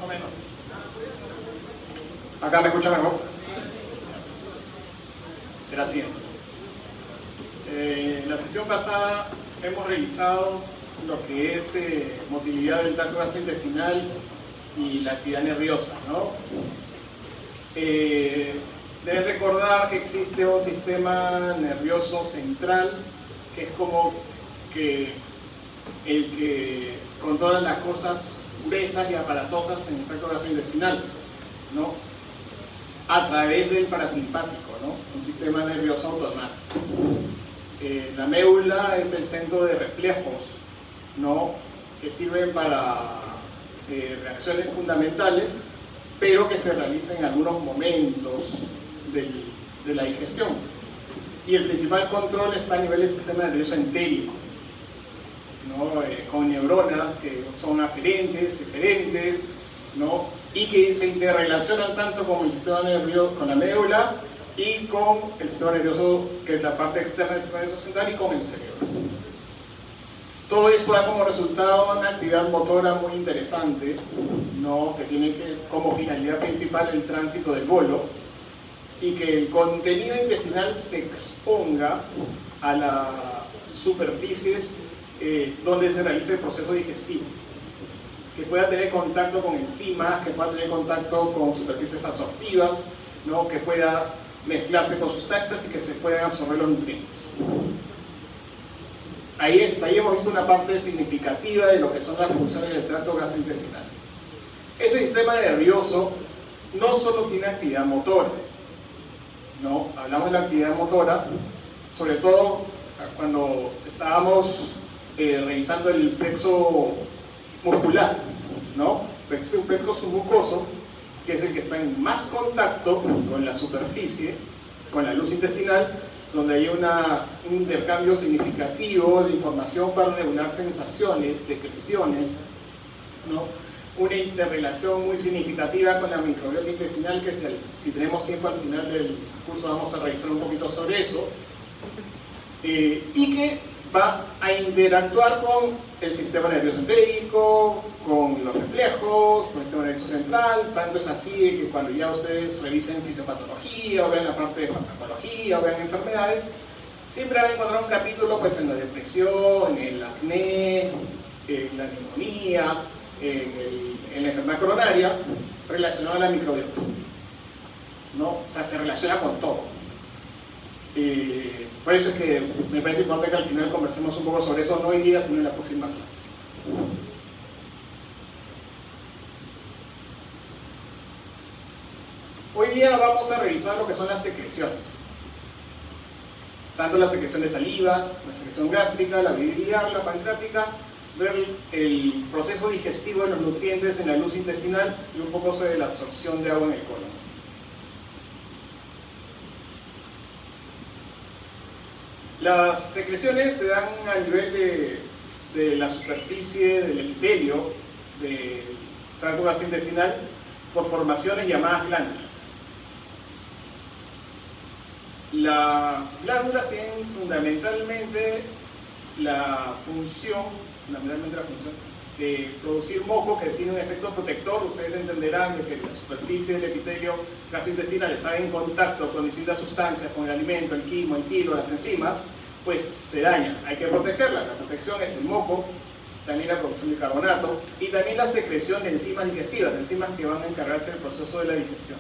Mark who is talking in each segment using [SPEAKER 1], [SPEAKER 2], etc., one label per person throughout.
[SPEAKER 1] o menos. ¿Acá me escucha mejor? Será así entonces. En la sesión pasada hemos revisado lo que es motilidad del tracto gastrointestinal y la actividad nerviosa, ¿no? Deben recordar que existe un sistema nervioso central que es como que el que controla las cosas gruesas y aparatosas en el tracto gastrointestinal, ¿no? A través del parasimpático, ¿no? Un sistema nervioso automático. La médula es el centro de reflejos, ¿no? Que sirven para reacciones fundamentales, pero que se realizan en algunos momentos de la digestión. Y el principal control está a nivel del sistema nervioso entérico, ¿no? Con neuronas que son aferentes, eferentes, ¿no? Y que se interrelacionan tanto con el sistema nervioso, con la médula y con el sistema nervioso, que es la parte externa del sistema nervioso central, y con el cerebro. Todo esto da como resultado una actividad motora muy interesante, ¿no? Que tiene como finalidad principal el tránsito del bolo y que el contenido intestinal se exponga a las superficies donde se realiza el proceso digestivo, que pueda tener contacto con enzimas, que pueda tener contacto con superficies absortivas, ¿no? Que pueda mezclarse con sustancias y que se puedan absorber los nutrientes. Ahí está, ahí hemos visto una parte significativa de lo que son las funciones del tracto gastrointestinal. Ese sistema nervioso no solo tiene actividad motora, ¿no? Hablamos de la actividad motora, sobre todo cuando estábamos revisando el plexo muscular, ¿no? Existe un plexo submucoso, que es el que está en más contacto con la superficie, con la luz intestinal, donde hay un intercambio significativo de información para regular sensaciones, secreciones, ¿no? Una interrelación muy significativa con la microbiota intestinal, que si tenemos tiempo al final del curso vamos a revisar un poquito sobre eso, y que va a interactuar con el sistema nervioso entérico, con los reflejos, con el sistema nervioso central. Tanto es así que cuando ya ustedes revisen fisiopatología o vean la parte de farmacología o vean enfermedades, siempre van a encontrar un capítulo pues, en la depresión, en el acné, en la neumonía, en la enfermedad coronaria, relacionada a la microbiota, ¿no? O sea, se relaciona con todo. Por eso es que me parece importante que al final conversemos un poco sobre eso, no hoy día, sino en la próxima clase. Hoy día vamos a revisar lo que son las secreciones. Tanto la secreción de saliva, la secreción gástrica, la biliar, la pancreática, ver el proceso digestivo de los nutrientes en la luz intestinal y un poco sobre la absorción de agua en el colon. Las secreciones se dan a nivel de la superficie del epitelio del tracto gastrointestinal por formaciones llamadas glándulas. Las glándulas tienen fundamentalmente la función de producir moco, que tiene un efecto protector. Ustedes entenderán de que la superficie del epitelio gastrointestinal está en contacto con distintas sustancias, con el alimento, el quimo, el kilo, las enzimas, pues se daña. Hay que protegerla. La protección es el moco, también la producción de carbonato y también la secreción de enzimas digestivas, enzimas que van a encargarse del proceso de la digestión.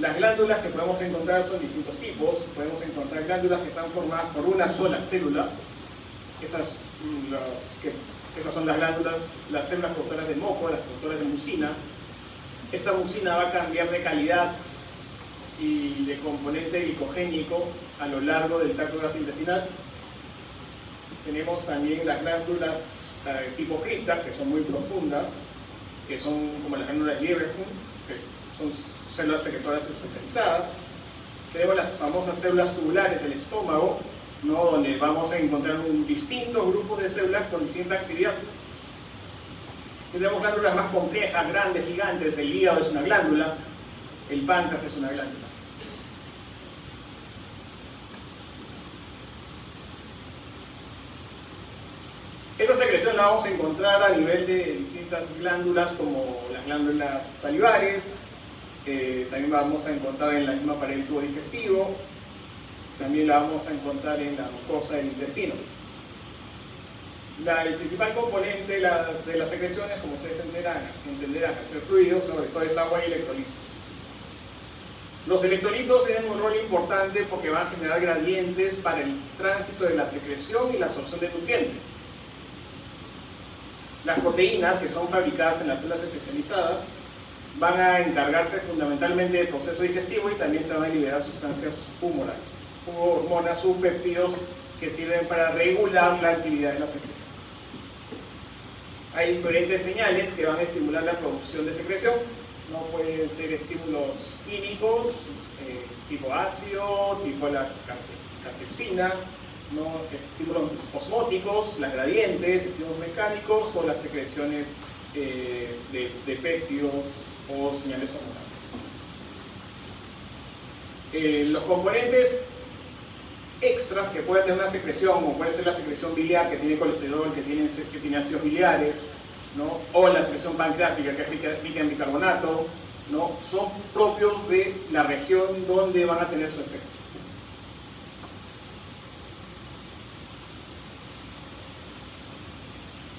[SPEAKER 1] Las glándulas que podemos encontrar son distintos tipos. Podemos encontrar glándulas que están formadas por una sola célula. Esas son las glándulas, las células productoras de moco, las productoras de mucina. Esa mucina va a cambiar de calidad y de componente glicogénico a lo largo del tracto gastrointestinal. Tenemos también las glándulas tipo cripta, que son muy profundas, que son como las glándulas Lieberkühn, que son células secretoras especializadas. Tenemos las famosas células tubulares del estómago, ¿no? Donde vamos a encontrar un distinto grupo de células con distinta actividad. Tenemos glándulas más complejas, grandes, gigantes. El hígado es una glándula, el páncreas es una glándula. Esta secreción la vamos a encontrar a nivel de distintas glándulas como las glándulas salivares, también la vamos a encontrar en la misma pared del tubo digestivo, también la vamos a encontrar en la mucosa del intestino. El principal componente de las secreciones, como ustedes entenderán, al ser fluidos, sobre todo es agua y electrolitos. Los electrolitos tienen un rol importante porque van a generar gradientes para el tránsito de la secreción y la absorción de nutrientes. Las proteínas, que son fabricadas en las células especializadas, van a encargarse fundamentalmente del proceso digestivo y también se van a liberar sustancias humorales, hormonas, subpéptidos que sirven para regular la actividad de la secreción. Hay diferentes señales que van a estimular la producción de secreción. No pueden ser estímulos químicos, tipo ácido, tipo la casepsina, ¿no? Estímulos osmóticos, las gradientes, estímulos mecánicos o las secreciones de péptidos o señales hormonales. Los componentes extras que puede tener una secreción, como puede ser la secreción biliar, que tiene colesterol, que tiene ácidos biliares, ¿no? O la secreción pancreática, que es rica en bicarbonato, ¿no? Son propios de la región donde van a tener su efecto.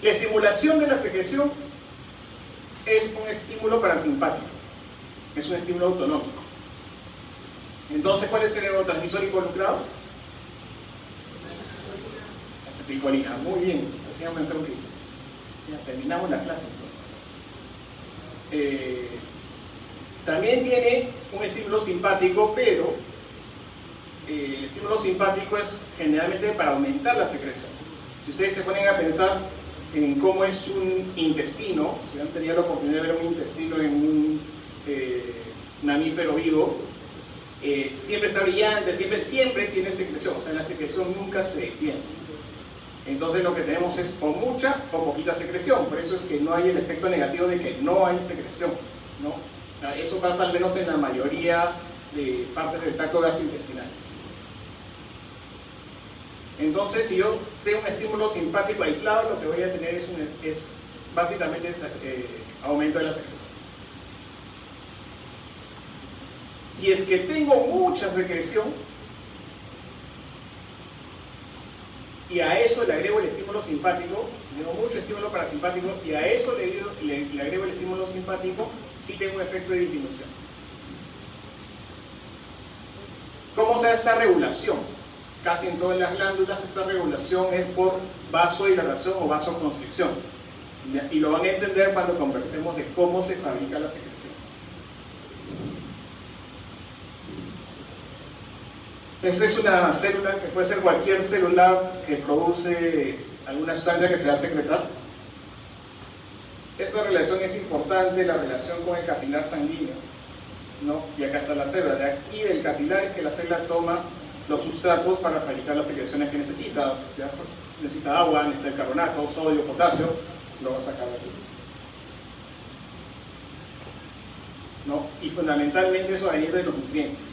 [SPEAKER 1] La estimulación de la secreción es un estímulo parasimpático, es un estímulo autonómico. Entonces, ¿cuál es el neurotransmisor involucrado? Acetilcolina. Muy bien, ya terminamos la clase entonces. También tiene un estímulo simpático, pero el estímulo simpático es generalmente para aumentar la secreción. Si ustedes se ponen a pensar en cómo es un intestino, si han tenido la oportunidad de ver un intestino en un mamífero vivo, siempre está brillante, siempre tiene secreción, o sea, la secreción nunca se detiene. Entonces lo que tenemos es o mucha o poquita secreción, por eso es que no hay el efecto negativo de que no hay secreción, ¿no? Eso pasa al menos en la mayoría de partes del tracto gastrointestinal. Entonces, si yo tengo un estímulo simpático aislado, lo que voy a tener es básicamente aumento de la secreción. Si es que tengo mucha secreción y a eso le agrego el estímulo simpático, si tengo mucho estímulo parasimpático y a eso le agrego el estímulo simpático, sí tengo un efecto de disminución. ¿Cómo se da esta regulación? Casi en todas las glándulas esta regulación es por vasodilatación o vasoconstricción. Y lo van a entender cuando conversemos de cómo se fabrica la secreción. Esta es una célula que puede ser cualquier célula que produce alguna sustancia que se va a secretar. Esta relación es importante, la relación con el capilar sanguíneo, ¿no? Y acá está la célula. De aquí del capilar es que la célula toma los sustratos para fabricar las secreciones que necesita. O sea, necesita agua, necesita el carbonato, sodio, potasio, lo va a sacar de aquí, ¿no? Y fundamentalmente eso va a venir de los nutrientes.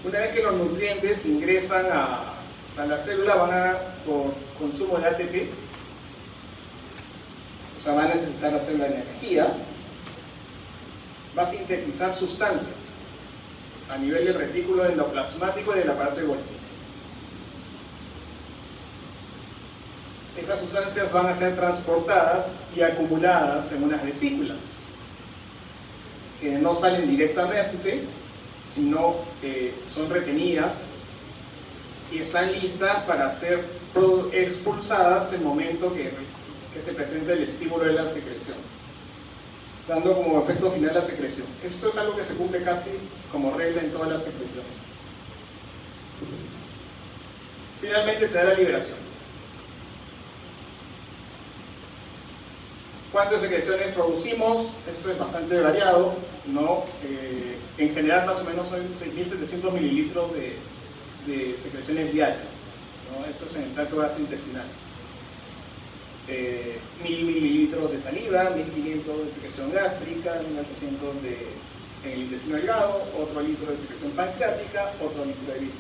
[SPEAKER 1] Una vez que los nutrientes ingresan a la célula, por consumo de ATP, o sea, va a necesitar la célula energía, va a sintetizar sustancias a nivel del retículo endoplasmático y del aparato de Golgi. Esas sustancias van a ser transportadas y acumuladas en unas vesículas que no salen directamente, sino son retenidas y están listas para ser expulsadas en el momento que se presente el estímulo de la secreción, dando como efecto final la secreción. Esto es algo que se cumple casi como regla en todas las secreciones. Finalmente se da la liberación. ¿Cuántas secreciones producimos? Esto es bastante variado, ¿no? En general más o menos son 6.700 mililitros de secreciones diarias, ¿no? Esto es en el tracto gastrointestinal. 1.000 mililitros de saliva, 1.500 de secreción gástrica, 1.800 en el intestino delgado, otro litro de secreción pancreática, otro litro de bilis.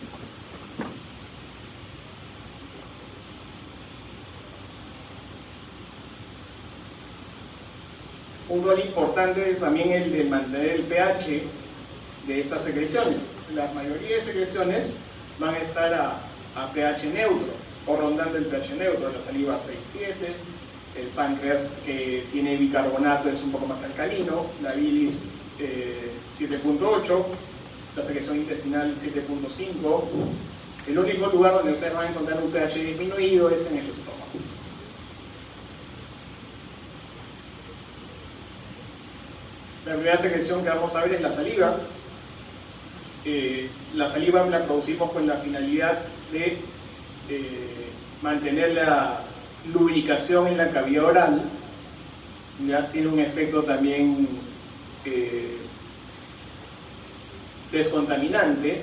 [SPEAKER 1] Un rol importante es también el de mantener el pH de estas secreciones. La mayoría de secreciones van a estar a pH neutro o rondando el pH neutro. La saliva 6,7, el páncreas que tiene bicarbonato es un poco más alcalino, la bilis 7,8, la secreción intestinal 7,5. El único lugar donde ustedes van a encontrar un pH disminuido es en el estómago. La primera secreción que vamos a ver es la saliva. La saliva la producimos con la finalidad de mantener la lubricación en la cavidad oral. Ya tiene un efecto también descontaminante.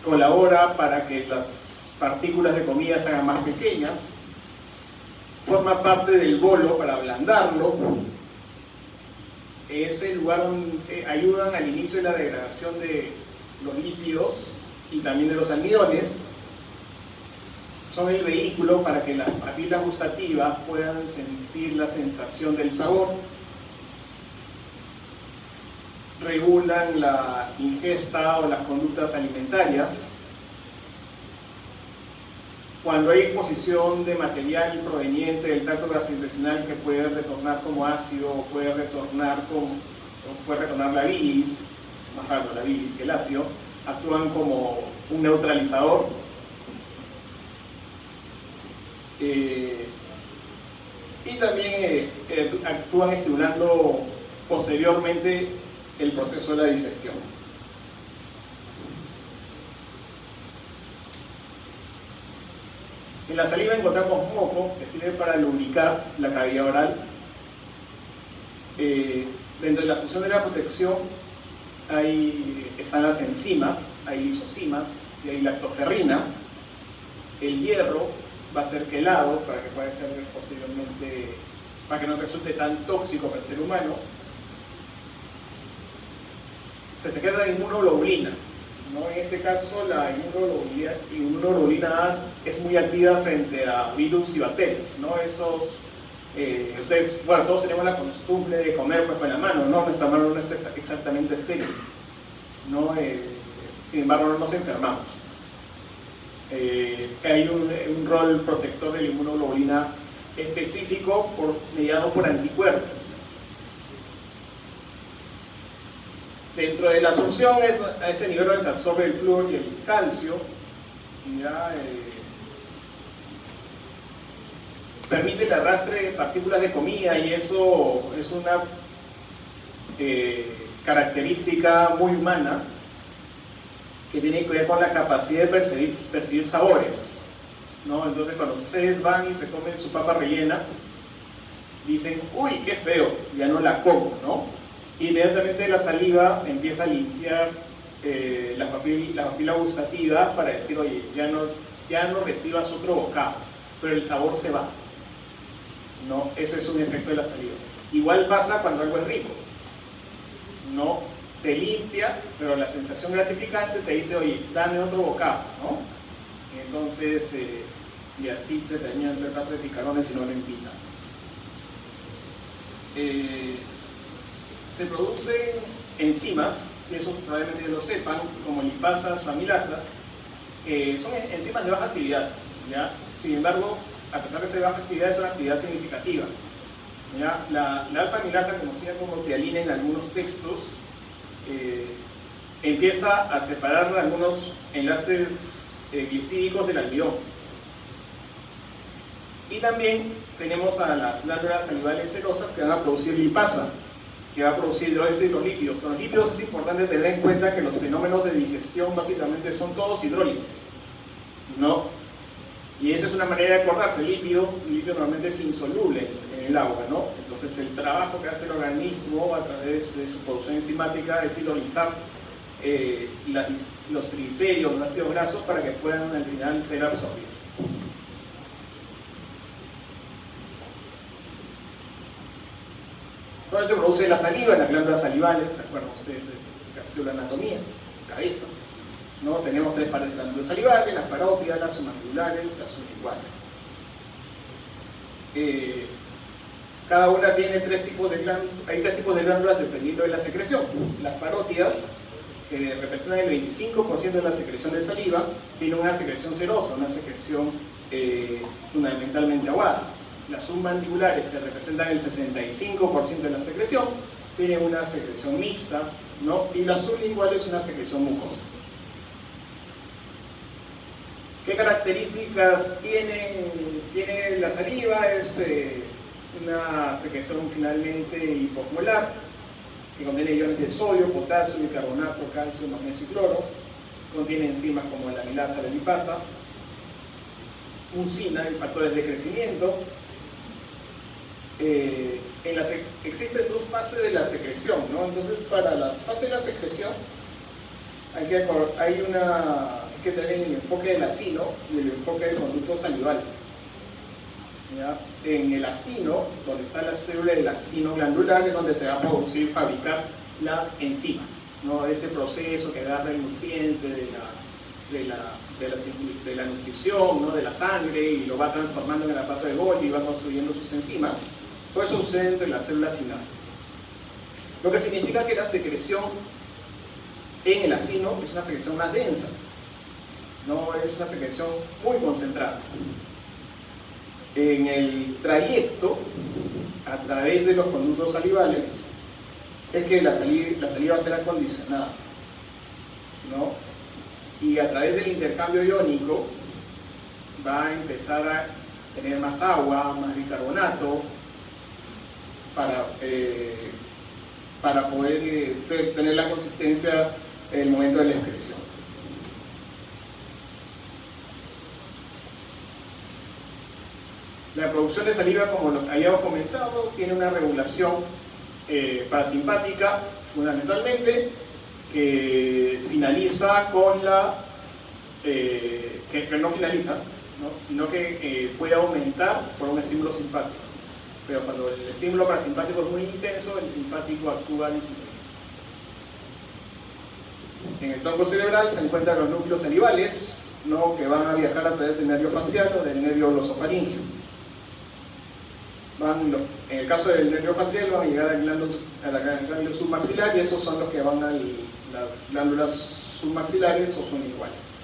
[SPEAKER 1] Colabora para que las partículas de comida se hagan más pequeñas. Forma parte del bolo para ablandarlo. Es el lugar donde ayudan al inicio de la degradación de los lípidos y también de los almidones. Son el vehículo para que las papilas gustativas puedan sentir la sensación del sabor. Regulan la ingesta o las conductas alimentarias. Cuando hay exposición de material proveniente del tracto gastrointestinal que puede retornar como ácido o puede retornar la bilis, más raro la bilis que el ácido, actúan como un neutralizador. Y también actúan estimulando posteriormente el proceso de la digestión. En la saliva encontramos moco, que sirve para lubricar la cavidad oral. Dentro de la función de la protección están las enzimas, hay lisocimas y hay lactoferrina. El hierro va a ser quelado para que pueda ser posteriormente, para que no resulte tan tóxico para el ser humano. Se secreta inmunoglobulinas, ¿no? En este caso la inmunoglobulina A es muy activa frente a virus y bacterias, ¿no? Ustedes, bueno, todos tenemos la costumbre de comer pues, con la mano, ¿no? Nuestra mano no está exactamente estéril, ¿no? Sin embargo no nos enfermamos. Hay un rol protector de la inmunoglobulina específico mediado por anticuerpos. Dentro de la absorción, a ese nivel donde se absorbe el flúor y el calcio, ¿ya? Permite el arrastre de partículas de comida y eso es una característica muy humana que tiene que ver con la capacidad de percibir sabores, ¿no? Entonces cuando ustedes van y se comen su papa rellena, dicen, uy, qué feo, ya no la como, ¿no? Inmediatamente la saliva empieza a limpiar las papilas gustativas para decir, oye, ya no recibas otro bocado, pero el sabor se va, ¿no? Ese es un efecto de la saliva. Igual pasa cuando algo es rico, ¿no? Te limpia, pero la sensación gratificante te dice, oye, dame otro bocado, ¿no? Entonces, y así se termina el trato de picarones y no lo invitan. Se producen enzimas, y eso probablemente lo sepan, como lipasas o amilasas, que son enzimas de baja actividad, ¿ya? Sin embargo, a pesar de ser de baja actividad, es una actividad significativa, ¿ya? La alfa-amilasa, conocida como tialina en algunos textos, empieza a separar algunos enlaces glicídicos del almidón. Y también tenemos a las glándulas salivales serosas que van a producir lipasa, que va a producir hidrólisis de los lípidos. Con los lípidos es importante tener en cuenta que los fenómenos de digestión básicamente son todos hidrólisis, ¿no? Y esa es una manera de acordarse. El lípido normalmente es insoluble en el agua, ¿no? Entonces el trabajo que hace el organismo a través de su producción enzimática es hidrolizar los triglicéridos, los ácidos grasos, para que puedan al final ser absorbidos. Entonces se produce la saliva en las glándulas salivales, ¿se acuerdan ustedes del capítulo de anatomía? Cabeza, ¿no? Tenemos 3 pares de glándulas salivales, las parótidas, las submandibulares, las sublinguales. Cada una tiene hay tres tipos de glándulas dependiendo de la secreción. Las parótidas, que representan el 25% de la secreción de saliva, tienen una secreción serosa, una secreción fundamentalmente aguada. Las submandibulares, que representan el 65% de la secreción, tienen una secreción mixta, ¿no? Y las sublinguales una secreción mucosa. ¿Qué características tiene la saliva? Es una secreción finalmente hiposmolar, que contiene iones de sodio, potasio, bicarbonato, calcio, magnesio y cloro. Contiene enzimas como la amilasa, la lipasa, mucina y factores de crecimiento. Existen dos fases de la secreción, ¿no? Entonces, para las fases de la secreción hay que tener el enfoque del acino y el enfoque del conducto salival. ¿Ya? En el acino, donde está la célula del acino glandular, es donde se va a producir, fabricar las enzimas, ¿no? Ese proceso que agarra el nutriente de la nutrición, ¿no? De la sangre, y lo va transformando en el aparato de Golgi y va construyendo sus enzimas. Todo eso sucede entre las células sinapses. Lo que significa que la secreción en el acino es una secreción más densa, no es una secreción muy concentrada. En el trayecto a través de los conductos salivales es que la saliva va a ser acondicionada, ¿no? Y a través del intercambio iónico va a empezar a tener más agua, más bicarbonato, para poder tener la consistencia en el momento de la excreción. La producción de saliva, como lo habíamos comentado, tiene una regulación parasimpática, fundamentalmente, que finaliza con que no finaliza, ¿no? Sino que puede aumentar por un estímulo simpático. Pero cuando el estímulo parasimpático es muy intenso, el simpático actúa disminuido. En el tronco cerebral se encuentran los núcleos salivales, ¿no? Que van a viajar a través del nervio facial o del nervio glosofaríngeo. En el caso del nervio facial van a llegar al glándula submaxilar, y esos son los que van a las glándulas submaxilares o sublinguales.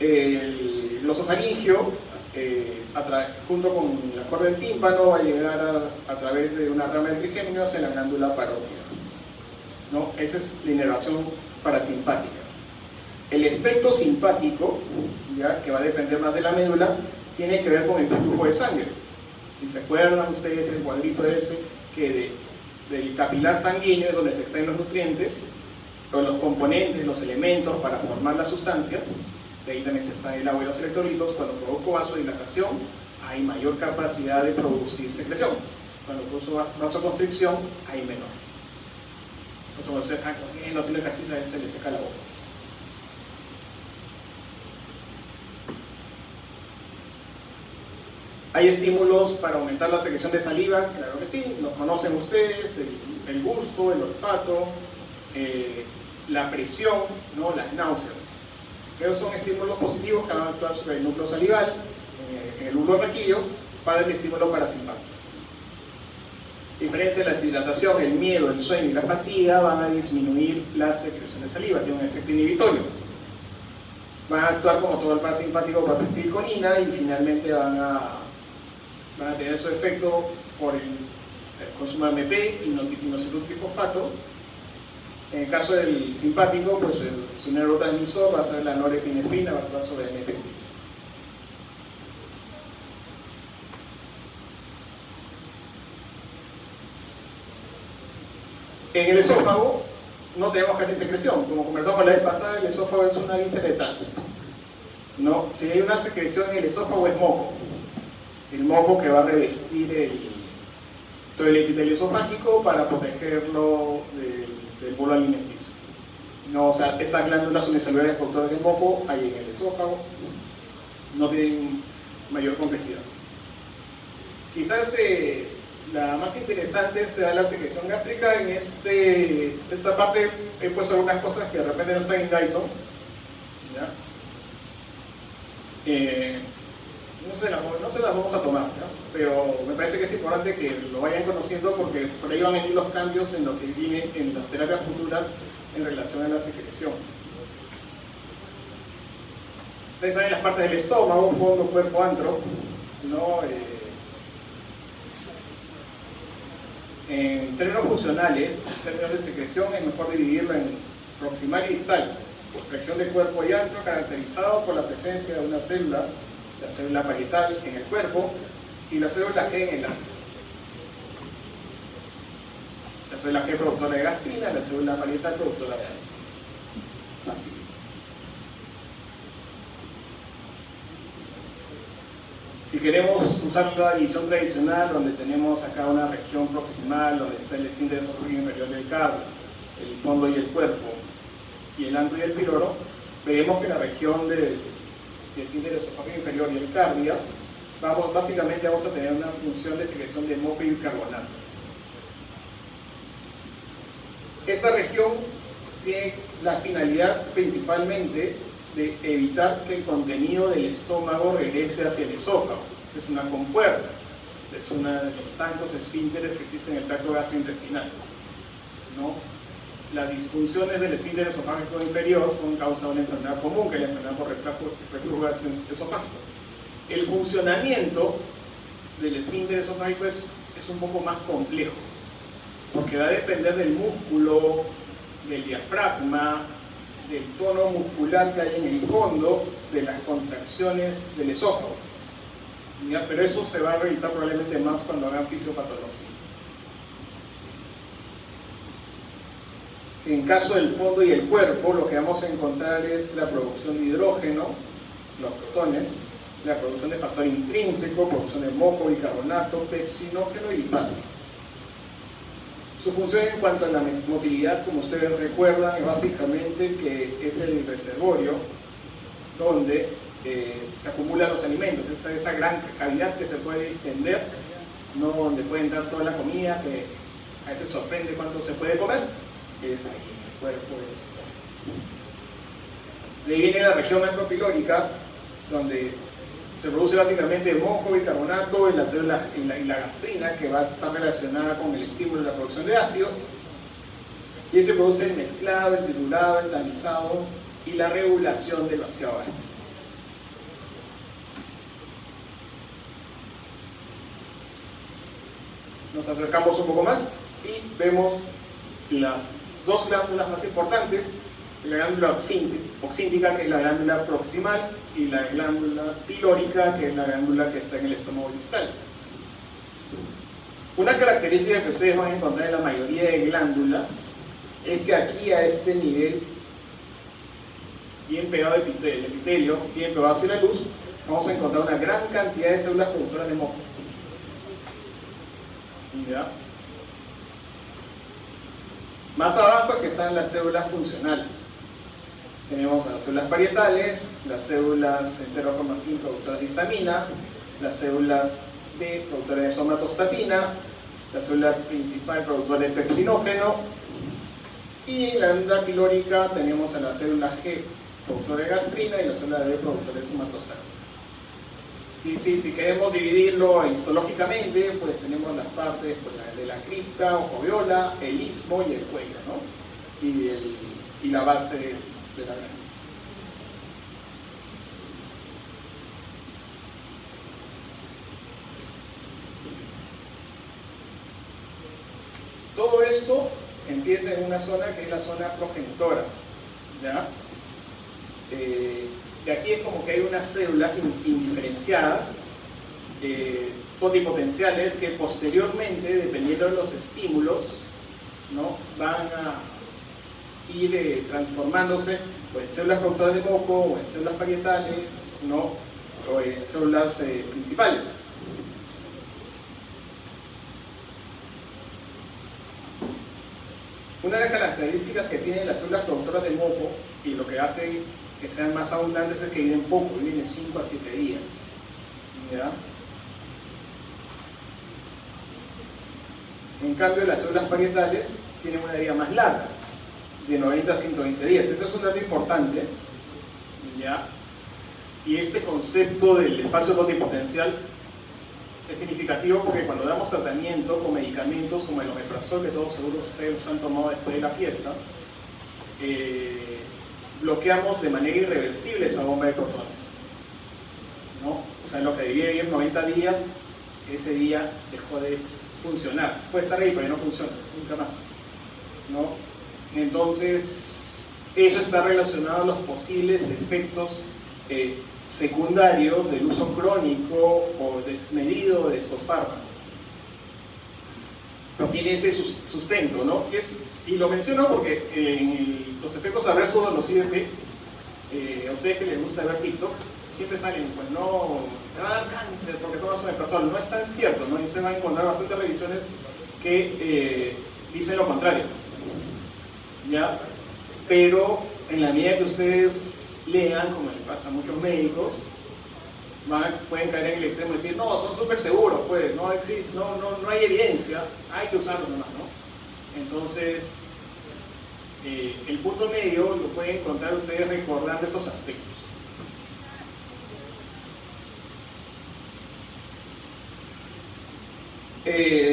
[SPEAKER 1] El glosofaringio, junto con la cuerda del tímpano, va a llegar a través de una rama de trigémino hacia la glándula parótida, ¿no? Esa es la inervación parasimpática. El efecto simpático, ¿ya? Que va a depender más de la médula, tiene que ver con el flujo de sangre. Si se acuerdan ustedes el cuadrito ese, que del capilar sanguíneo es donde se extraen los nutrientes, o los componentes, los elementos para formar las sustancias. De ahí también se extrae el agua y los electrolitos. Cuando produzco vasodilatación, hay mayor capacidad de producir secreción. Cuando produzco vasoconstricción, hay menor. Por eso cuando se están comiendo, haciendo ejercicio, a él se le seca la boca. ¿Hay estímulos para aumentar la secreción de saliva? Claro que sí, los conocen ustedes: el gusto, el olfato, la presión, ¿no? Las náuseas. Esos son estímulos positivos que van a actuar sobre el núcleo salival, en el bulbo raquídeo, para el estímulo parasimpático. A diferencia de la deshidratación, el miedo, el sueño y la fatiga van a disminuir la secreción de saliva, tiene un efecto inhibitorio. Van a actuar como todo el parasimpático por acetilcolina, y finalmente van a tener su efecto por el consumo de AMP y inositol-trifosfato. En el caso del simpático, pues su neurotransmisor va a ser la norepinefrina, va a actuar sobre AMP5. En el esófago no tenemos casi secreción. Como conversamos la vez pasada, el esófago es una víscera de tránsito, ¿no? Si hay una secreción en el esófago, es moco. El moco que va a revestir todo el epitelio esofágico para protegerlo del bolo alimenticio. No, o sea, estas glándulas unicelulares productoras de moco hay en el esófago, no tienen mayor complejidad. Quizás la más interesante sea la secreción gástrica. En esta parte he puesto algunas cosas que de repente no están en Dayton, ¿ya? no se las vamos a tomar, ¿no? Pero me parece que es importante que lo vayan conociendo porque por ahí van a venir los cambios en lo que viene en las terapias futuras en relación a la secreción. Ustedes saben las partes del estómago, fondo, cuerpo, antro, ¿no? En términos funcionales, en términos de secreción, es mejor dividirlo en proximal y distal. Región de cuerpo y antro caracterizado por la presencia de una célula, la célula parietal en el cuerpo y la célula G en el antro. La célula G productora de gastrina, la célula parietal productora de ácido. Así. Si queremos usar la división tradicional, donde tenemos acá una región proximal, donde está el esfínter esofágico inferior del cardias, el fondo y el cuerpo, y el antro y el piloro, veremos que la región del esfínter esofágico inferior y el cardias, básicamente vamos a tener una función de secreción de moco y bicarbonato. Esta región tiene la finalidad principalmente de evitar que el contenido del estómago regrese hacia el esófago. Es una compuerta, es uno de los tantos esfínteres que existen en el tracto gastrointestinal, ¿no? Las disfunciones del esfínter esofágico inferior son causa de una enfermedad común, que es la enfermedad por reflujo gastroesofágico. El funcionamiento del esfínter esofágico es un poco más complejo, porque va a depender del músculo, del diafragma, del tono muscular que hay en el fondo, de las contracciones del esófago. ¿Ya? Pero eso se va a revisar probablemente más cuando hagan fisiopatología. En caso del fondo y el cuerpo, lo que vamos a encontrar es la producción de hidrógeno, los protones, la producción de factor intrínseco, producción de moco, bicarbonato, pepsinógeno y lipasa. Su función en cuanto a la motilidad, como ustedes recuerdan, es básicamente que es el reservorio donde se acumulan los alimentos, esa gran cavidad que se puede extender, ¿no? Donde puede entrar toda la comida, que a veces sorprende cuánto se puede comer, es ahí en el cuerpo. De ahí viene la región antropilórica, donde se produce básicamente moco, bicarbonato en la célula y la gastrina, que va a estar relacionada con el estímulo de la producción de ácido, y se produce el mezclado, el triturado, el tamizado y la regulación del vaciado gástrico. Nos acercamos un poco más y vemos las dos glándulas más importantes, la glándula oxíntica, que es la glándula proximal, y la glándula pilórica, que es la glándula que está en el estómago distal. Una característica que ustedes van a encontrar en la mayoría de glándulas es que aquí a este nivel, bien pegado al epitelio, bien pegado hacia la luz, vamos a encontrar una gran cantidad de células productoras de moco. ¿Ya? Más abajo que están las células funcionales. Tenemos las células parietales, las células enterocromafin productoras de histamina, las células B productoras de somatostatina, la célula principal productora de pepsinógeno, y en la glándula pilórica tenemos a la célula G productora de gastrina y la célula D productora de somatostatina. Y si queremos dividirlo histológicamente, pues tenemos las partes de la cripta o foviola, el istmo y el cuello, ¿no? Y la base de la glándula. Todo esto empieza en una zona que es la zona progenitora, ¿ya? De aquí es como que hay unas células indiferenciadas, totipotenciales, que posteriormente, dependiendo de los estímulos, ¿no? Van a ir transformándose o en células productoras de moco, o en células parietales, ¿no? O en células principales. Una de las características que tienen las células productoras de moco, y lo que hace que sean más abundantes, es que viven poco, viven de 5 a 7 días. ¿Ya? En cambio, las células parietales tienen una vida más larga, de 90 a 120 días. Eso es un dato importante, ¿ya? Y este concepto del espacio pluripotencial es significativo porque cuando damos tratamiento con medicamentos como el omeprazol, que todos seguro ustedes han tomado después de la fiesta, bloqueamos de manera irreversible esa bomba de protones, ¿no? O sea, lo que debía ir 90 días, ese día dejó de funcionar. Puede estar ahí, pero no funciona, nunca más, ¿no? Entonces, eso está relacionado a los posibles efectos secundarios del uso crónico o desmedido de estos fármacos. Tiene ese sustento, ¿no? Y lo menciono porque los efectos adversos de los IDP, a ustedes que les gusta ver TikTok, siempre salen, pues no, te va a dar cáncer porque tomas omeprazol. No es tan cierto, ¿no? Y ustedes van a encontrar bastantes revisiones que dicen lo contrario, ¿ya? Pero en la medida que ustedes lean, como le pasa a muchos médicos, pueden caer en el extremo y decir, no, son súper seguros, pues, no existe, no hay evidencia, hay que usarlo nomás, ¿no? Entonces, el punto medio lo pueden encontrar ustedes recordando esos aspectos.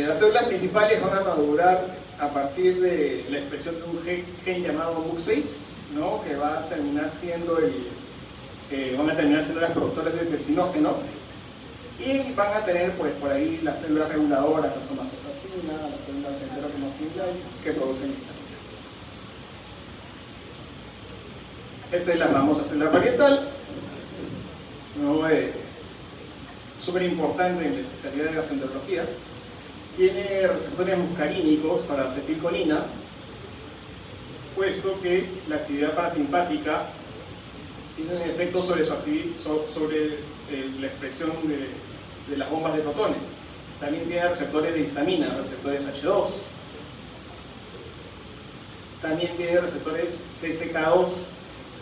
[SPEAKER 1] Las células principales van a madurar a partir de la expresión de un gen llamado MUC6, ¿no? Que va a terminar siendo van a terminar siendo las productoras de pepsinógeno, y van a tener, pues, por ahí las células reguladoras, la somatosafina, las células enteroquinofila, que producen histamina. Esta es la famosa célula parietal, ¿no? Súper importante en la especialidad de gastroenterología. Tiene receptores muscarínicos para acetilcolina, puesto que la actividad parasimpática tiene un efecto sobre la expresión de las bombas de protones. También tiene receptores de histamina, receptores H2. También tiene receptores CCK2,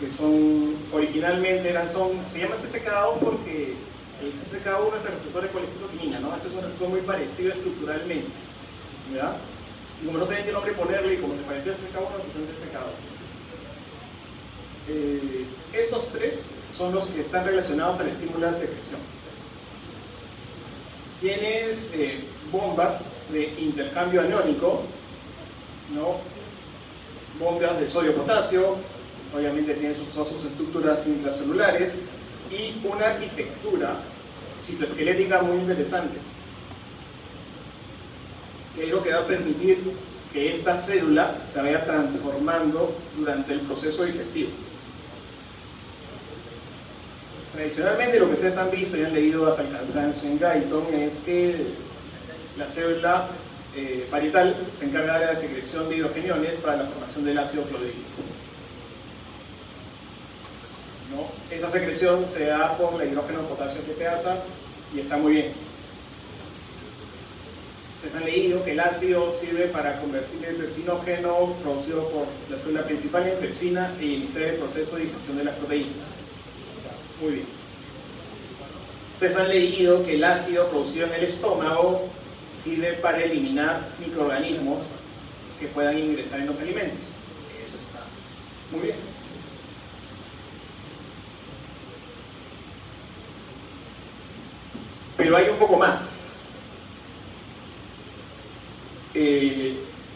[SPEAKER 1] que son, originalmente se llama CCK2 porque el CCK1 es el receptor de colecitoquinina, ¿no? Ese es un receptor muy parecido estructuralmente, ¿verdad? Y como no sabían qué nombre ponerle, y como se parecía al CCK1, pues es CCK2. Esos tres son los que están relacionados al estímulo de secreción. Tienes bombas de intercambio aniónico, ¿no? Bombas de sodio-potasio, obviamente tienen sus estructuras intracelulares y una arquitectura citoesquelética muy interesante, que es lo que va a permitir que esta célula se vaya transformando durante el proceso digestivo. Tradicionalmente, lo que ustedes han visto y han leído hasta el cansancio en Guyton es que la célula parietal se encarga de la secreción de hidrogeniones para la formación del ácido clorhídrico, ¿no? Esa secreción se da por el hidrógeno potasio TPasa y está muy bien. Ustedes han leído que el ácido sirve para convertir el pepsinógeno producido por la célula principal en pepsina e iniciar el proceso de digestión de las proteínas. Muy bien. Ustedes han leído que el ácido producido en el estómago sirve para eliminar microorganismos que puedan ingresar en los alimentos. Eso está muy bien. Pero hay un poco más.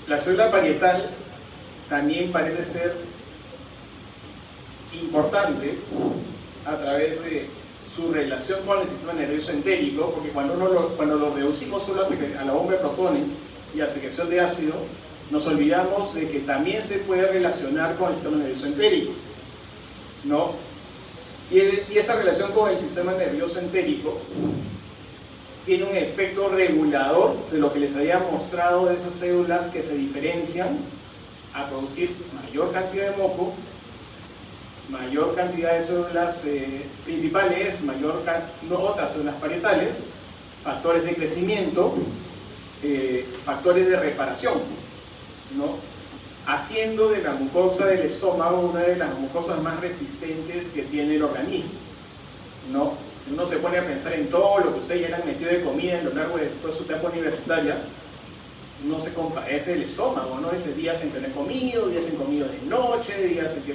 [SPEAKER 1] La célula parietal también parece ser importante a través de su relación con el sistema nervioso entérico, porque cuando lo reducimos solo a la bomba de protones y a secreción de ácido, nos olvidamos de que también se puede relacionar con el sistema nervioso entérico, ¿no? Y esa relación con el sistema nervioso entérico tiene un efecto regulador de lo que les había mostrado de esas células que se diferencian a producir mayor cantidad de moco, mayor cantidad de células principales, otras células parietales, factores de crecimiento, factores de reparación, ¿no? Haciendo de la mucosa del estómago una de las mucosas más resistentes que tiene el organismo, ¿no? Si uno se pone a pensar en todo lo que ustedes ya le han metido de comida a lo largo de toda su etapa universitaria, no se compadece del estómago, ¿no? Ese días en que no he comido, días en comido de noche, días en que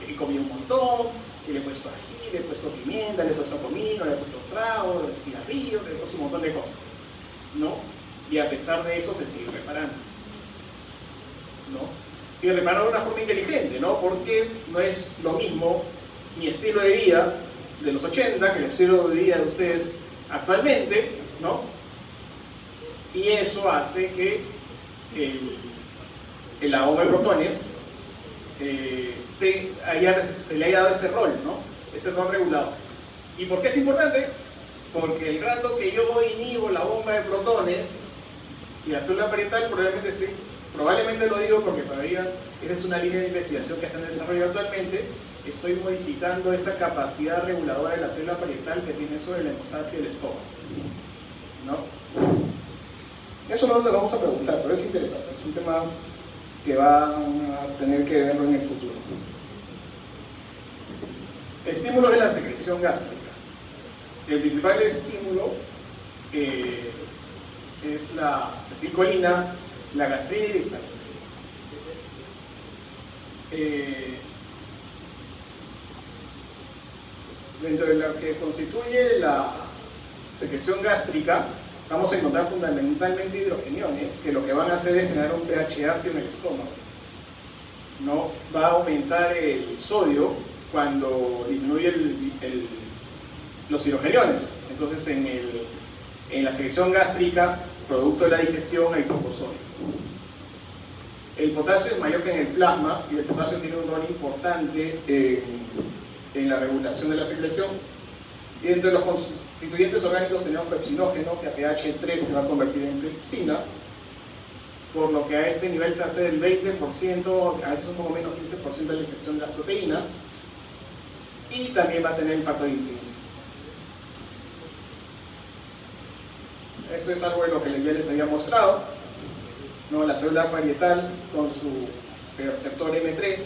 [SPEAKER 1] he comido un montón, y le he puesto ají, le he puesto pimienta, le he puesto comino, le he puesto trago, cigarrillo, le he puesto un montón de cosas, ¿no? Y a pesar de eso se sigue reparando, ¿no? Y reparar de una forma inteligente, ¿no? Porque no es lo mismo mi estilo de vida de los 80 que el estilo de vida de ustedes actualmente, ¿no? Y eso hace que la bomba de protones se le haya dado ese rol, ¿no? Ese rol regulador. ¿Y por qué es importante? Porque el rato que yo inhibo la bomba de protones y la célula parietal, probablemente sí, probablemente lo digo porque todavía esa es una línea de investigación que se en desarrollo actualmente, estoy modificando esa capacidad reguladora de la célula parietal que tiene sobre la hemostasia del estómago, ¿no? Eso no lo vamos a preguntar, pero es interesante, es un tema que va a tener que verlo en el futuro. Estímulos de la secreción gástrica. El principal estímulo es la acetilcolina, la gastrina y la histamina. Dentro de lo que constituye la secreción gástrica, vamos a encontrar fundamentalmente hidrogeniones, que lo que van a hacer es generar un pH ácido en el estómago, ¿no? Va a aumentar el sodio cuando disminuye los hidrogeniones. Entonces en la secreción gástrica, producto de la digestión, hay poco sodio. El potasio es mayor que en el plasma y el potasio tiene un rol importante en la regulación de la secreción. Y dentro de los constituyentes orgánicos tenemos pepsinógeno, que a pH 3 se va a convertir en pepsina, por lo que a este nivel se hace el 20%, a veces un poco menos 15% de la digestión de las proteínas, y también va a tener impacto de influencia. Esto es algo de lo que ya les había mostrado, ¿no? La célula parietal con su receptor M3,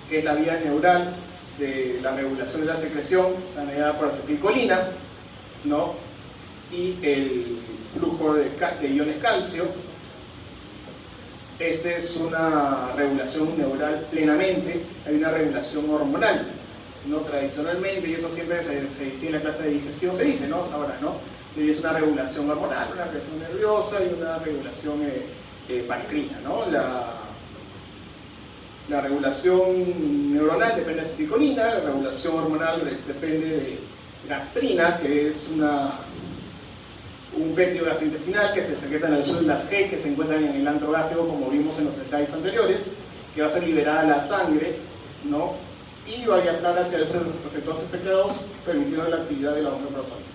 [SPEAKER 1] que es la vía neural de la regulación de la secreción, está mediada por acetilcolina, ¿no? Y el flujo de iones calcio. Esta es una regulación neural plenamente, hay una regulación hormonal, ¿no? Tradicionalmente, y eso siempre se dice en la clase de digestión, se dice, ¿no? Hasta ahora, ¿no? Y es una regulación hormonal, una regulación nerviosa y una regulación paracrina, ¿no? La regulación neuronal depende de acetilcolina, la regulación hormonal depende de gastrina, que es un péptido gastrointestinal que se secreta en las células G que se encuentran en el antro gástrico, como vimos en los slides anteriores, que va a ser liberada a la sangre, ¿no? Y va a viajar hacia el receptor CCK2, permitiendo la actividad de la bomba de protones.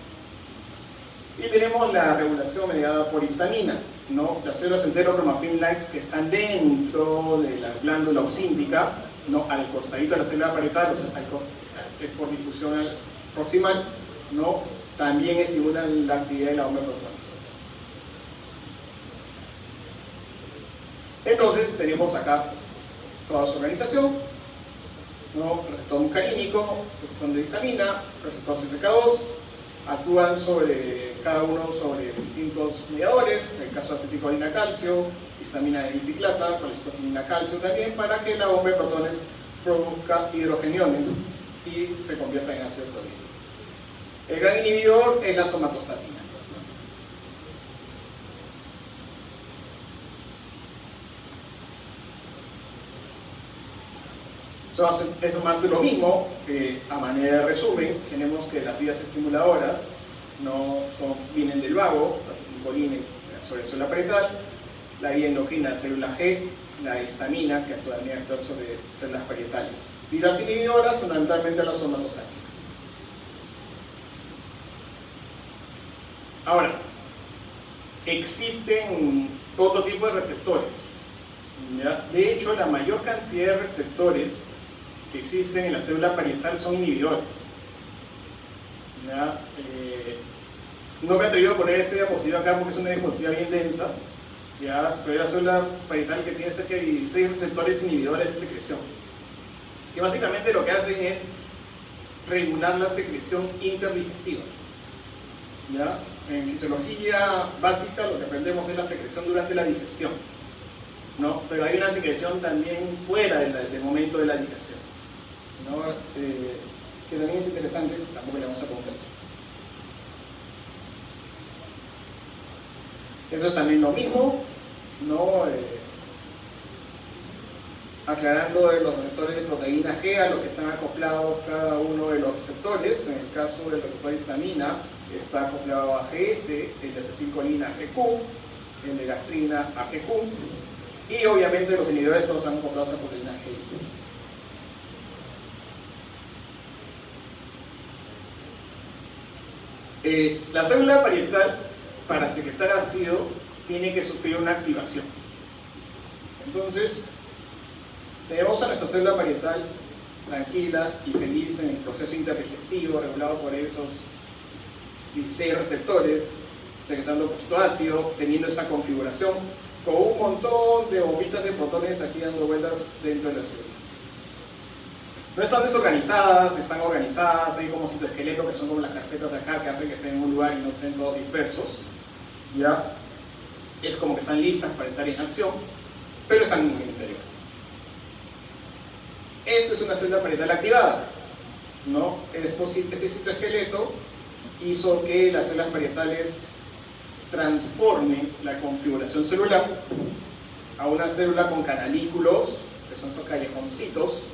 [SPEAKER 1] Y tenemos la regulación mediada por histamina, ¿no? Las células enterocromafin-like que están dentro de la glándula oxíntica, ¿no? Al costadito de la célula parietal, o sea, es por difusión proximal, ¿no? También estimulan la actividad de la bomba de protones. Entonces tenemos acá toda su organización, ¿no? Receptor muscarínico, receptor de histamina, receptor CCK2, actúan cada uno sobre distintos mediadores, en el caso de acetilcolina calcio, histamina de biciclasa, colestoquinina calcio también, para que la bomba de protones produzca hidrogeniones y se convierta en ácido proteínico. El gran inhibidor es la somatostatina. Es más lo mismo, a manera de resumen, tenemos que las vías estimuladoras vienen del vago, la acetilcolina sobre célula parietal, la vía endocrina, célula G, la histamina, que actúa sobre células parietales. Y las inhibidoras, fundamentalmente la somatostatina. Ahora, existen todo tipo de receptores, ¿ya? De hecho, la mayor cantidad de receptores que existen en la célula parietal son inhibidores, ¿ya? No me he atrevido a poner esta diapositiva acá porque es una diapositiva bien densa, ¿ya? Pero es la célula parietal que tiene cerca de 16 receptores inhibidores de secreción, que básicamente lo que hacen es regular la secreción interdigestiva, ¿ya? En fisiología básica lo que aprendemos es la secreción durante la digestión, ¿no? Pero hay una secreción también fuera del momento de la digestión, ¿no? que también es interesante, tampoco le vamos a preguntar. Eso es también lo mismo, ¿no? Aclarando de los receptores de proteína G a lo que están acoplados cada uno de los receptores. En el caso del receptor histamina está acoplado a GS, el de acetilcolina a GQ, el de gastrina a GQ, y obviamente los inhibidores todos están acoplados a proteína G. La célula parietal, para secretar ácido, tiene que sufrir una activación. Entonces, tenemos a nuestra célula parietal tranquila y feliz en el proceso interdigestivo regulado por esos 16 receptores, secretando poquito ácido, teniendo esta configuración, con un montón de bombitas de protones aquí dando vueltas dentro de la célula. No están desorganizadas, están organizadas, hay como citoesqueletos que son como las carpetas de acá que hacen que estén en un lugar y no estén todos dispersos. ¿Ya? Es como que están listas para estar en acción, pero están en el interior. Esto es una célula parietal activada, ¿no? Ese citoesqueleto hizo que las células parietales transformen la configuración celular a una célula con canalículos, que son estos callejoncitos,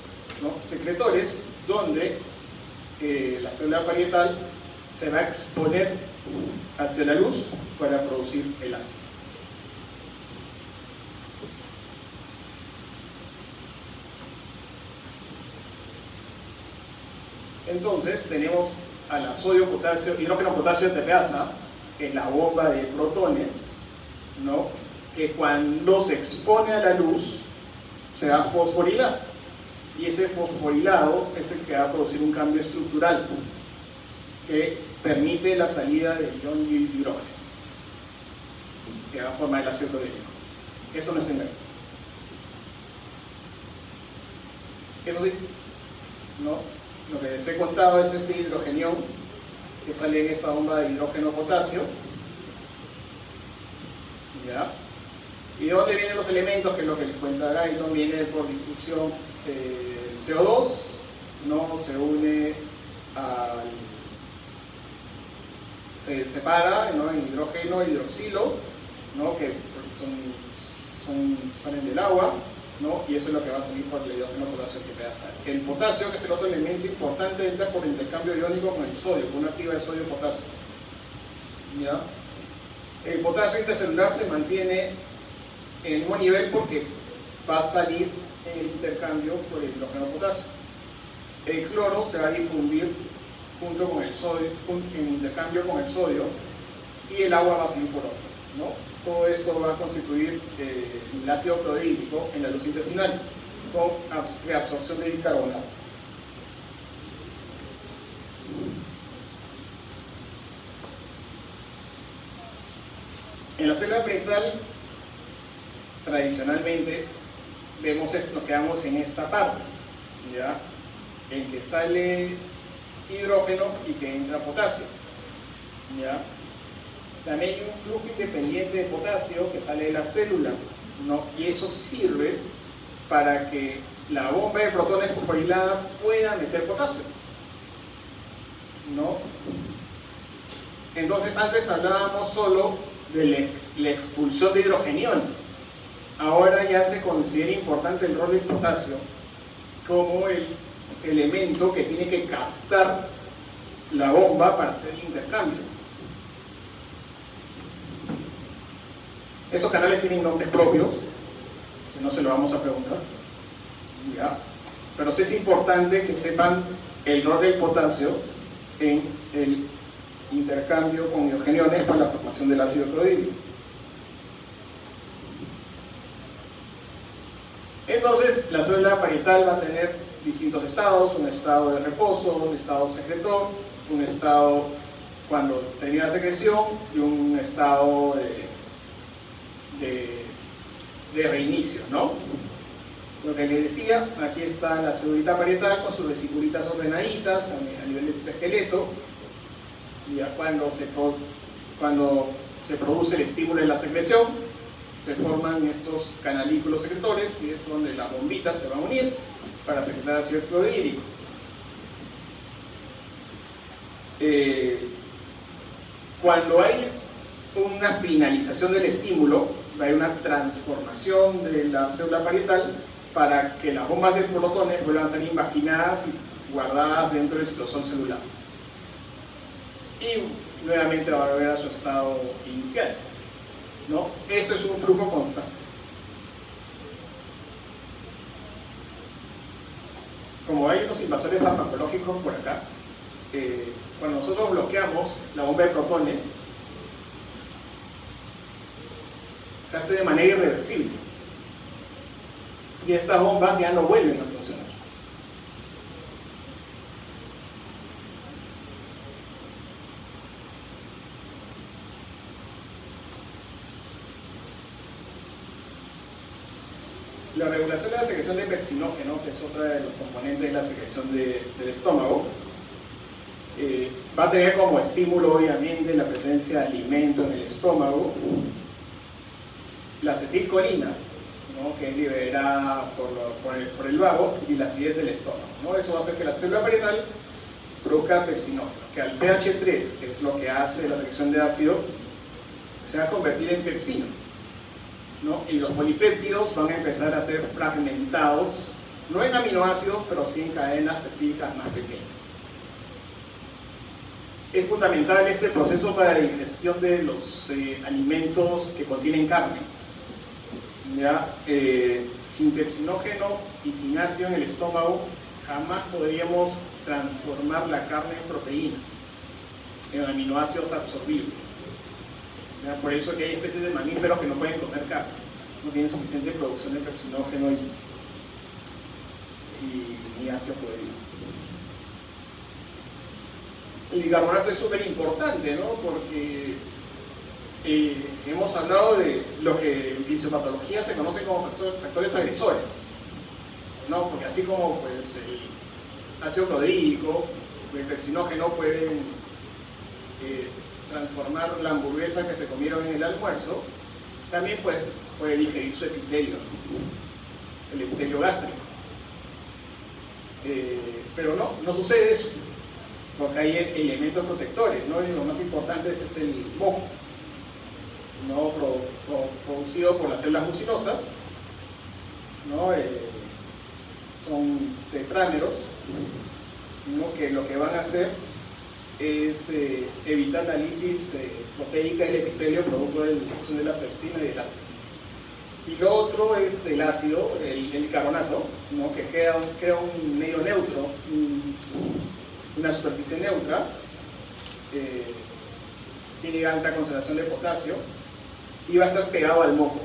[SPEAKER 1] ¿no? Secretores, donde la célula parietal se va a exponer hacia la luz para producir el ácido. Entonces tenemos a la sodio-potasio, hidrógeno-potasio terreasa, que es la bomba de protones, ¿no? Que cuando se expone a la luz se va a fosforilar. Y ese fosforilado es el que va a producir un cambio estructural que permite la salida del ion de hidrógeno, que va a formar el ácido clorhídrico. Eso no está en Eso sí, ¿no? Lo que les he contado es este hidrogenión que sale en esta bomba de hidrógeno-potasio. ¿Ya? ¿Y de dónde vienen los elementos? Que es lo que les cuenta Guyton. Viene por difusión el CO2, ¿no? Se une al... se separa, ¿no? En hidrógeno e hidroxilo, ¿no? Que salen del agua, ¿no? Y eso es lo que va a salir por el hidrógeno potasio que pasa. El potasio, que es el otro elemento importante, entra por intercambio iónico con el sodio, con una activa de sodio-potasio. ¿Ya? El potasio intercelular se mantiene en el mismo nivel porque va a salir en el intercambio por el hidrógeno potasio. El cloro se va a difundir junto con el sodio, en intercambio con el sodio, y el agua va a salir por ósmosis, ¿no? Todo esto va a constituir el ácido clorhídrico en la luz intestinal con reabsorción de bicarbonato. En la célula parietal, tradicionalmente, vemos esto, nos quedamos en esta parte, ¿ya? En que sale hidrógeno y que entra potasio, ¿ya? También hay un flujo independiente de potasio que sale de la célula, ¿no? Y eso sirve para que la bomba de protones fosforilada pueda meter potasio, ¿no? Entonces antes hablábamos solo de la expulsión de hidrogeniones. Ahora ya se considera importante el rol del potasio como el elemento que tiene que captar la bomba para hacer el intercambio. Esos canales tienen nombres propios, que no se lo vamos a preguntar, ¿ya? Pero sí es importante que sepan el rol del potasio en el intercambio con hidrogeniones para la formación del ácido clorhídrico. Entonces, la célula parietal va a tener distintos estados: un estado de reposo, un estado secretor, un estado cuando termina la secreción y un estado de reinicio, ¿no? Lo que les decía, aquí está la célula parietal con sus vesiculitas ordenaditas a nivel de citoesqueleto. Y ya cuando se produce el estímulo de la secreción, se forman estos canalículos secretores y es donde las bombitas se van a unir para secretar ácido clorhídrico. Cuando hay una finalización del estímulo, hay una transformación de la célula parietal para que las bombas de protones vuelvan a ser invaginadas y guardadas dentro del citosol celular. Y nuevamente va a volver a su estado inicial, ¿no? Eso es un flujo constante. Como hay unos invasores farmacológicos por acá, cuando nosotros bloqueamos la bomba de protones, se hace de manera irreversible. Y estas bombas ya no vuelven a funcionar. La regulación de la secreción de pepsinógeno, que es otra de los componentes de la secreción del estómago, va a tener como estímulo obviamente la presencia de alimento en el estómago, la acetilcolina, ¿no?, que es liberada por el vago, y la acidez del estómago, ¿no? Eso va a hacer que la célula parietal produzca pepsinógeno, que al pH 3, que es lo que hace la secreción de ácido, se va a convertir en pepsina, ¿no? Y los polipéptidos van a empezar a ser fragmentados, no en aminoácidos, pero sí en cadenas peptídicas más pequeñas. Es fundamental este proceso para la digestión de los alimentos que contienen carne. ¿Ya? Sin pepsinógeno y sin ácido en el estómago, jamás podríamos transformar la carne en proteínas, en aminoácidos absorbibles. ¿Ya? Por eso que hay especies de mamíferos que no pueden comer carne, no tienen suficiente producción de pepsinógeno y ácido proteína. El bicarbonato es súper importante, ¿no? Porque hemos hablado de lo que en fisiopatología se conoce como factores agresores, ¿no? Porque así como pues, el ácido clorhídrico, el pepsinógeno pueden transformar la hamburguesa que se comieron en el almuerzo, también pues, puede digerir su epitelio, el epitelio gástrico. Pero no sucede eso, porque hay elementos protectores, ¿no? Y lo más importante es el moco, ¿no? Producido por las células mucinosas, ¿no? Son tetrámeros, ¿no? Que lo que van a hacer es evitar la lisis proteica del epitelio producto de la acción de la pepsina y del ácido. Y lo otro es el ácido, el bicarbonato, ¿no? Que crea un medio neutro, una superficie neutra, tiene alta concentración de potasio y va a estar pegado al moco.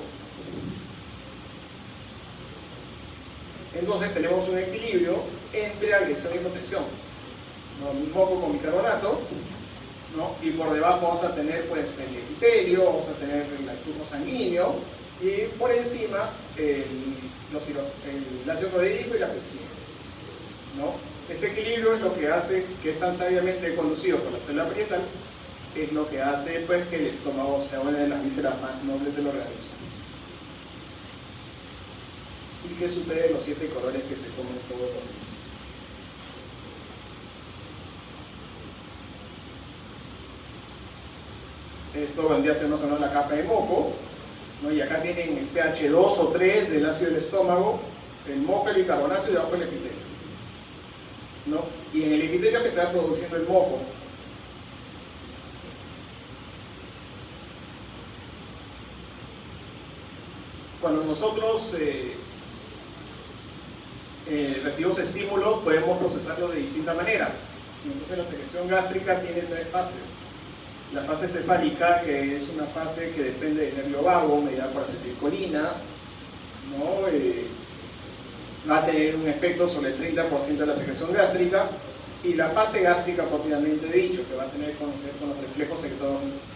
[SPEAKER 1] Entonces tenemos un equilibrio entre agresión y protección, ¿no? Un moco con bicarbonato, ¿no? Y por debajo vamos a tener pues, el epitelio, vamos a tener el flujo sanguíneo y por encima el ácido clorhídrico y la pepsina, ¿no? Ese equilibrio es lo que hace, que es tan sabiamente conducido por la célula parietal, es lo que hace pues, que el estómago sea una de las vísceras más nobles del organismo y que supere los 7 colores que se comen todos los días. Esto vendría a ser más o menos la capa de moco, ¿no? Y acá tienen el pH 2 o 3 del ácido del estómago, el moco, el bicarbonato y debajo el epitelio, ¿no? Y en el epitelio que se va produciendo el moco. Cuando nosotros recibimos estímulos, podemos procesarlo de distinta manera. Entonces la secreción gástrica tiene 3 fases. La fase cefálica, que es una fase que depende del nervio vago, medida por acetilcolina, ¿no? Va a tener un efecto sobre el 30% de la secreción gástrica, y la fase gástrica propiamente dicho, que va a tener que ver con los reflejos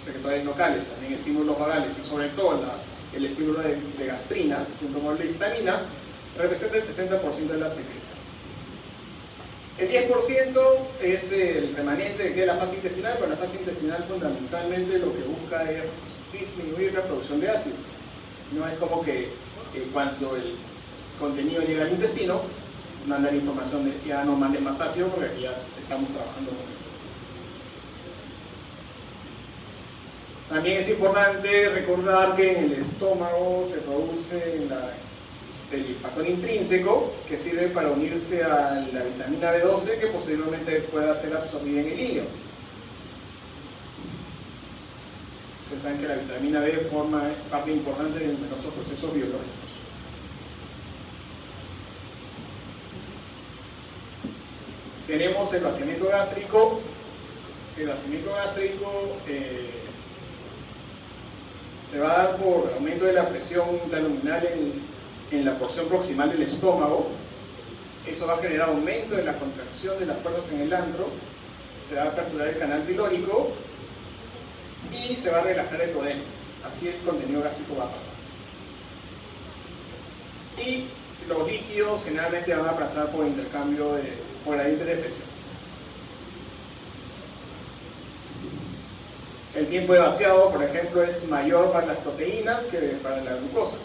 [SPEAKER 1] secretoriales locales, también estímulos vagales y sobre todo el estímulo de gastrina junto con la histamina, representa el 60% de la secreción. El 10% es el remanente de la fase intestinal, pero la fase intestinal fundamentalmente lo que busca es disminuir la producción de ácido. No es como que cuando el contenido llega al intestino, manda la información de ya no mande más ácido porque aquí ya estamos trabajando con También es importante recordar que en el estómago se produce el factor intrínseco que sirve para unirse a la vitamina B12 que posiblemente pueda ser absorbida en el hígado. Ustedes saben que la vitamina B forma parte importante de nuestros procesos biológicos. Tenemos el vaciamiento gástrico. El vaciamiento gástrico se va a dar por aumento de la presión intraluminal en la porción proximal del estómago. Eso va a generar aumento de la contracción de las fuerzas en el antro, se va a aperturar el canal pilórico y se va a relajar el duodeno. Así el contenido gástrico va a pasar. Y los líquidos generalmente van a pasar por intercambio por gradientes de presión. El tiempo de vaciado, por ejemplo, es mayor para las proteínas que para la glucosa.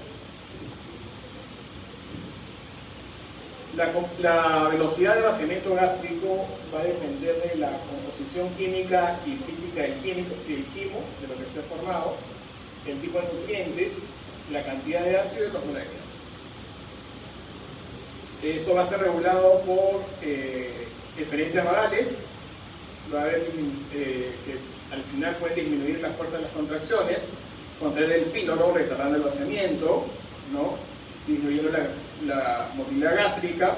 [SPEAKER 1] La velocidad de vaciamiento gástrico va a depender de la composición química y física del quimo, de lo que esté formado, el tipo de nutrientes, la cantidad de ácido y la molécula. Eso va a ser regulado por diferencias varales. Va a haber que al final pueden disminuir la fuerza de las contracciones, contraer el píloro, retardando el vaciamiento, ¿no? Disminuyendo la motilidad gástrica,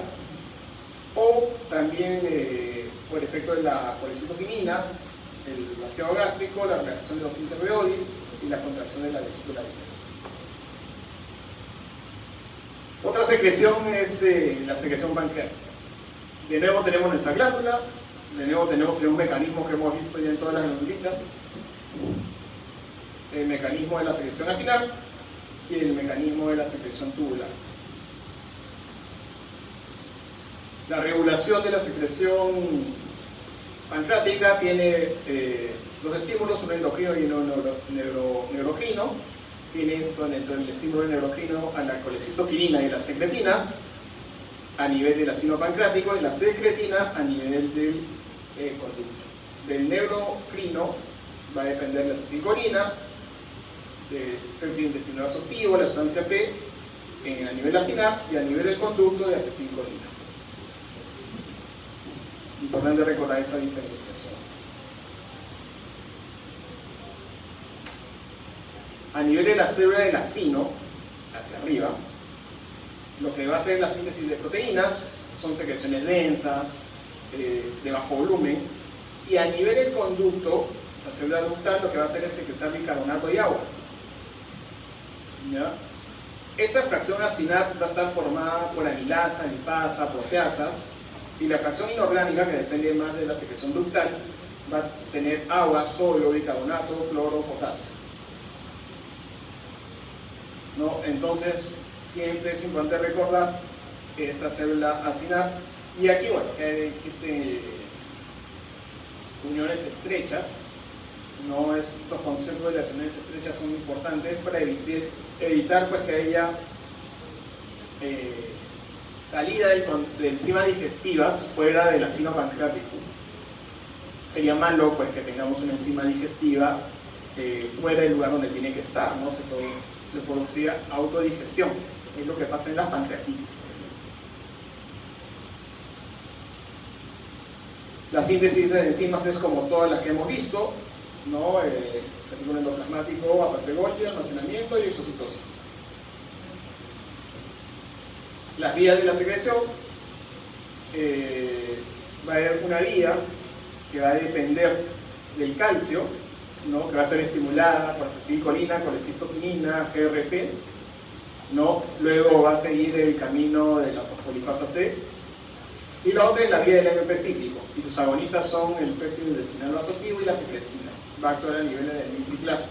[SPEAKER 1] o también por efecto de la colecitoquinina, el vaciado gástrico, la relajación de los esfínteres de Oddi y la contracción de la vesícula biliar. Otra secreción es la secreción pancreática. De nuevo tenemos nuestra glándula, de nuevo tenemos un mecanismo que hemos visto ya en todas las glándulitas, el mecanismo de la secreción acinar y el mecanismo de la secreción tubular. La regulación de la secreción pancreática tiene dos estímulos, uno endocrino y uno neurocrino. Tienes con el estímulo neurocrino a la colecistoquinina y la secretina a nivel del ácido pancreático y la secretina a nivel del conducto. Del neurocrino va a depender la acetilcolina, del péptido intestinal absortivo, la sustancia P a nivel acinar y a nivel del conducto de acetilcolina. Importante recordar esa diferenciación. A nivel de la célula del acino, hacia arriba, lo que va a hacer la síntesis de proteínas son secreciones densas, de bajo volumen, y a nivel del conducto, la célula ductal lo que va a hacer es secretar bicarbonato y agua. ¿Ya? Esta fracción acinar va a estar formada por amilasa, lipasa, proteasas, y la fracción inorgánica, que depende más de la secreción ductal, va a tener agua, sodio, bicarbonato, cloro, potasio. ¿No? Entonces, siempre es importante recordar que esta célula acinar, y aquí, bueno, existen uniones estrechas, ¿no? Estos conceptos de las uniones estrechas son importantes para evitar pues, que haya salida de enzimas digestivas fuera del ácido pancreático. Sería malo pues, que tengamos una enzima digestiva fuera del lugar donde tiene que estar, ¿no? Se producía autodigestión, es lo que pasa en las pancreatitis. La síntesis de enzimas es como todas las que hemos visto, ¿no? Retículo endoplasmático, aparte de Golgi, almacenamiento y exocitosis. Las vías de la secreción, va a haber una vía que va a depender del calcio, ¿no? Que va a ser estimulada por acetilcolina, colecistoquinina, GRP, ¿no? Luego va a seguir el camino de la fosfolipasa C, y la otra es la vía del AMP cíclico, y sus agonistas son el péptido intestinal absortivo y la secretina. Va a actuar a nivel del biciclasa.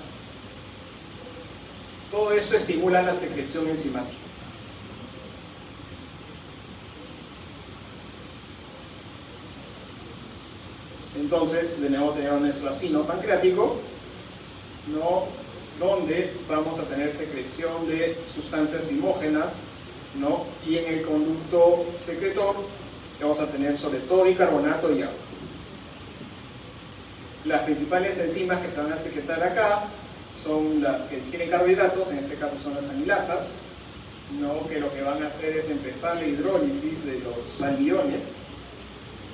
[SPEAKER 1] Todo esto estimula la secreción enzimática. Entonces, de nuevo tenemos nuestro acino pancreático, ¿no? Donde vamos a tener secreción de sustancias imógenas, ¿no? Y en el conducto secretor vamos a tener sobre todo bicarbonato y agua. Las principales enzimas que se van a secretar acá son las que digieren carbohidratos, en este caso son las amilasas, ¿no? Que lo que van a hacer es empezar la hidrólisis de los almiones,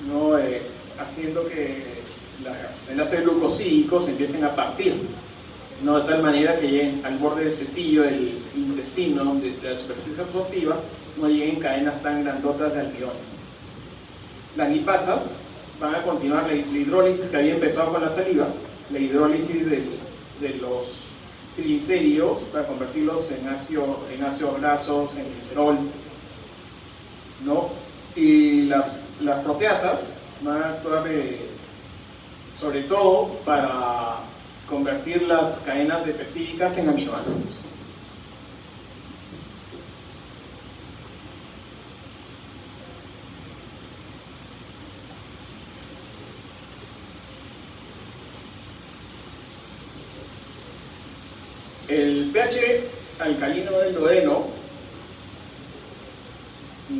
[SPEAKER 1] ¿no? Haciendo que los enlaces glucosídicos empiecen a partir, ¿no? De tal manera que lleguen al borde del cepillo del intestino, de la superficie absortiva, no lleguen cadenas tan grandotas de almiones. Las lipasas van a continuar la hidrólisis que había empezado con la saliva, la hidrólisis de los triglicéridos para convertirlos en ácidos grasos, en glicerol, ¿no? Y las proteasas van a actuar sobre todo para convertir las cadenas de peptídicas en aminoácidos. El pH alcalino del duodeno,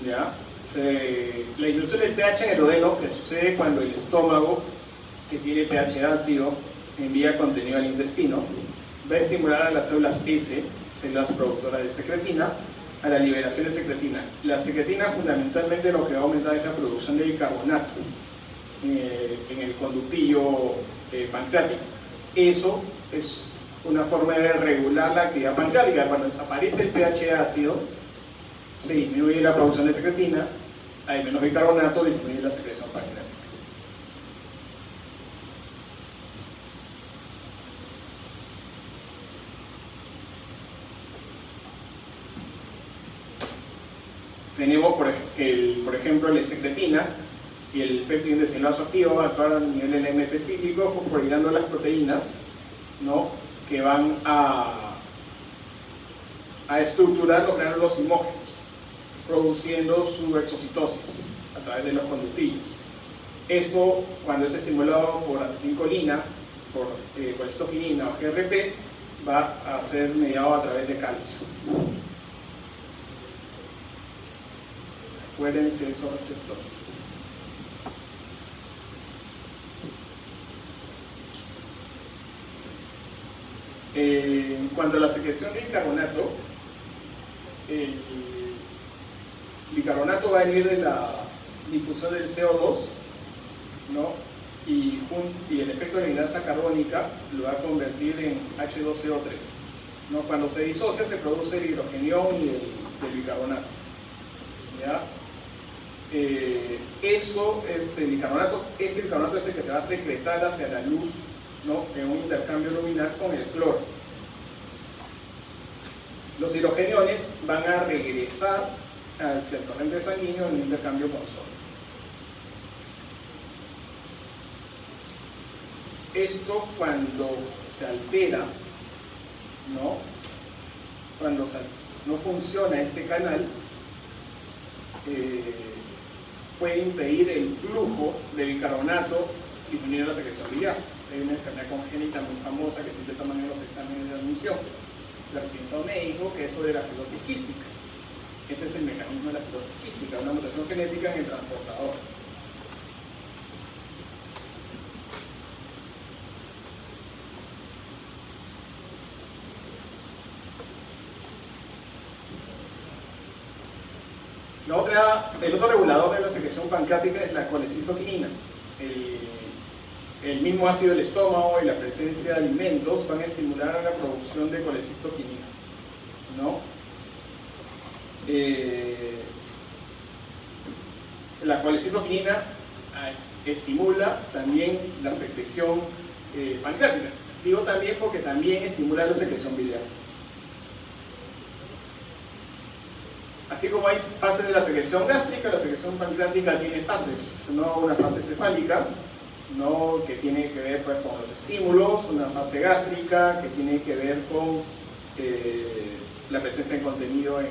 [SPEAKER 1] ¿ya? La disminución del pH en el duodeno, que sucede cuando el estómago, que tiene pH ácido, envía contenido al intestino, va a estimular a las células S, células productoras de secretina, a la liberación de secretina. La secretina fundamentalmente lo que va a aumentar es la producción de bicarbonato en el conductillo pancreático. Eso es una forma de regular la actividad pancreática. Cuando desaparece el pH ácido, se disminuye la producción de secretina, hay menos bicarbonato, disminuye la secreción pancreática. Tenemos, por ejemplo, la secretina y el péptido intestinal activo van a actuar a nivel del AMP cíclico, fosforilando las proteínas, ¿no? Que van a estructurar los granulos simógenos, produciendo su exocitosis a través de los conductillos. Esto, cuando es estimulado por acetilcolina, por colecistoquinina o GRP, va a ser mediado a través de calcio. Acuérdense de esos receptores. En cuanto a la secreción de bicarbonato, el bicarbonato va a venir de la difusión del CO2, ¿no? Y el efecto de la liganza carbónica lo va a convertir en H2CO3, ¿no? Cuando se disocia se produce el hidrogenión y el bicarbonato, ¿ya? Eso es el bicarbonato. Este bicarbonato es el que se va a secretar hacia la luz, ¿no? En un intercambio luminar con el cloro. Los hidrogeniones van a regresar hacia el torrente sanguíneo en un intercambio con sodio. Esto, cuando se altera, ¿no? Cuando no funciona este canal, puede impedir el flujo de bicarbonato, disminuyendo la secreción biliar. Hay una enfermedad congénita muy famosa que siempre toman en los exámenes de admisión, el recinto médico, que es sobre la fibrosis quística. Este es el mecanismo de la fibrosis quística, una mutación genética en el transportador. El otro regulador de la secreción pancreática es la colecistoquinina. El mismo ácido del estómago y la presencia de alimentos van a estimular a la producción de colecistoquinina, ¿no? La colecistoquinina estimula también la secreción pancreática. Digo también porque también estimula la secreción biliar. Así como hay fases de la secreción gástrica, la secreción pancreática tiene fases, ¿no? Una fase cefálica, ¿no? Que tiene que ver, pues, con los estímulos, una fase gástrica que tiene que ver con la presencia de contenido en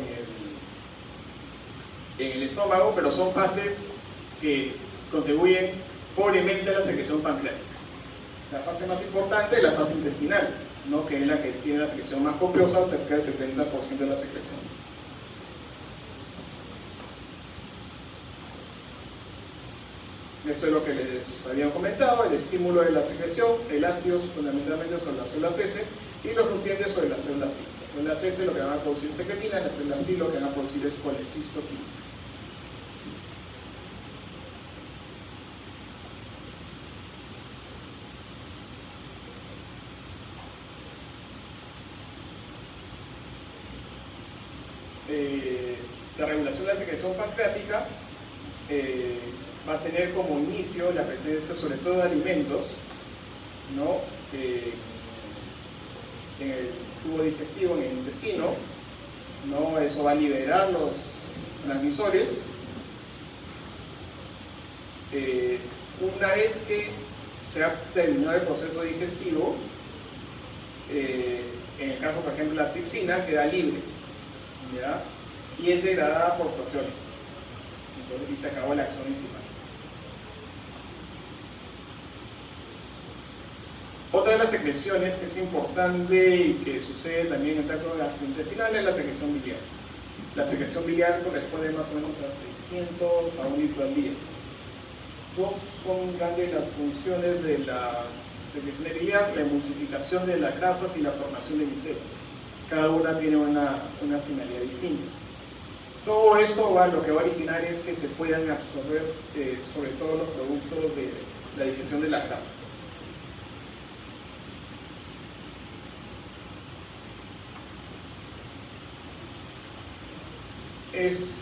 [SPEAKER 1] el estómago, pero son fases que contribuyen pobremente a la secreción pancreática. La fase más importante es la fase intestinal, ¿no? Que es la que tiene la secreción más copiosa, cerca del 70% de la secreción. Eso es lo que les había comentado, el estímulo de la secreción, el ácido fundamentalmente sobre las células S y los nutrientes sobre las células C. Las células S lo que van a producir es secretina, las células C lo que van a producir es colecistoquina. La regulación de la secreción pancreática va a tener como inicio la presencia sobre todo de alimentos, ¿no? En el tubo digestivo, en el intestino, ¿no? Eso va a liberar los transmisores. Una vez que se ha terminado el proceso digestivo, en el caso por ejemplo la tripsina queda libre, ¿ya? Y es degradada por proteólisis. Entonces, y se acabó la acción enzimática. Otra de las secreciones que es importante y que sucede también en el tracto gastrointestinal es la secreción biliar. La secreción biliar corresponde más o menos a 600 a 1 litro al día. Dos son grandes las funciones de la secreción biliar: la emulsificación de las grasas y la formación de micelas. Cada una tiene una finalidad distinta. Todo eso lo que va a originar es que se puedan absorber sobre todo los productos de la digestión de las grasas.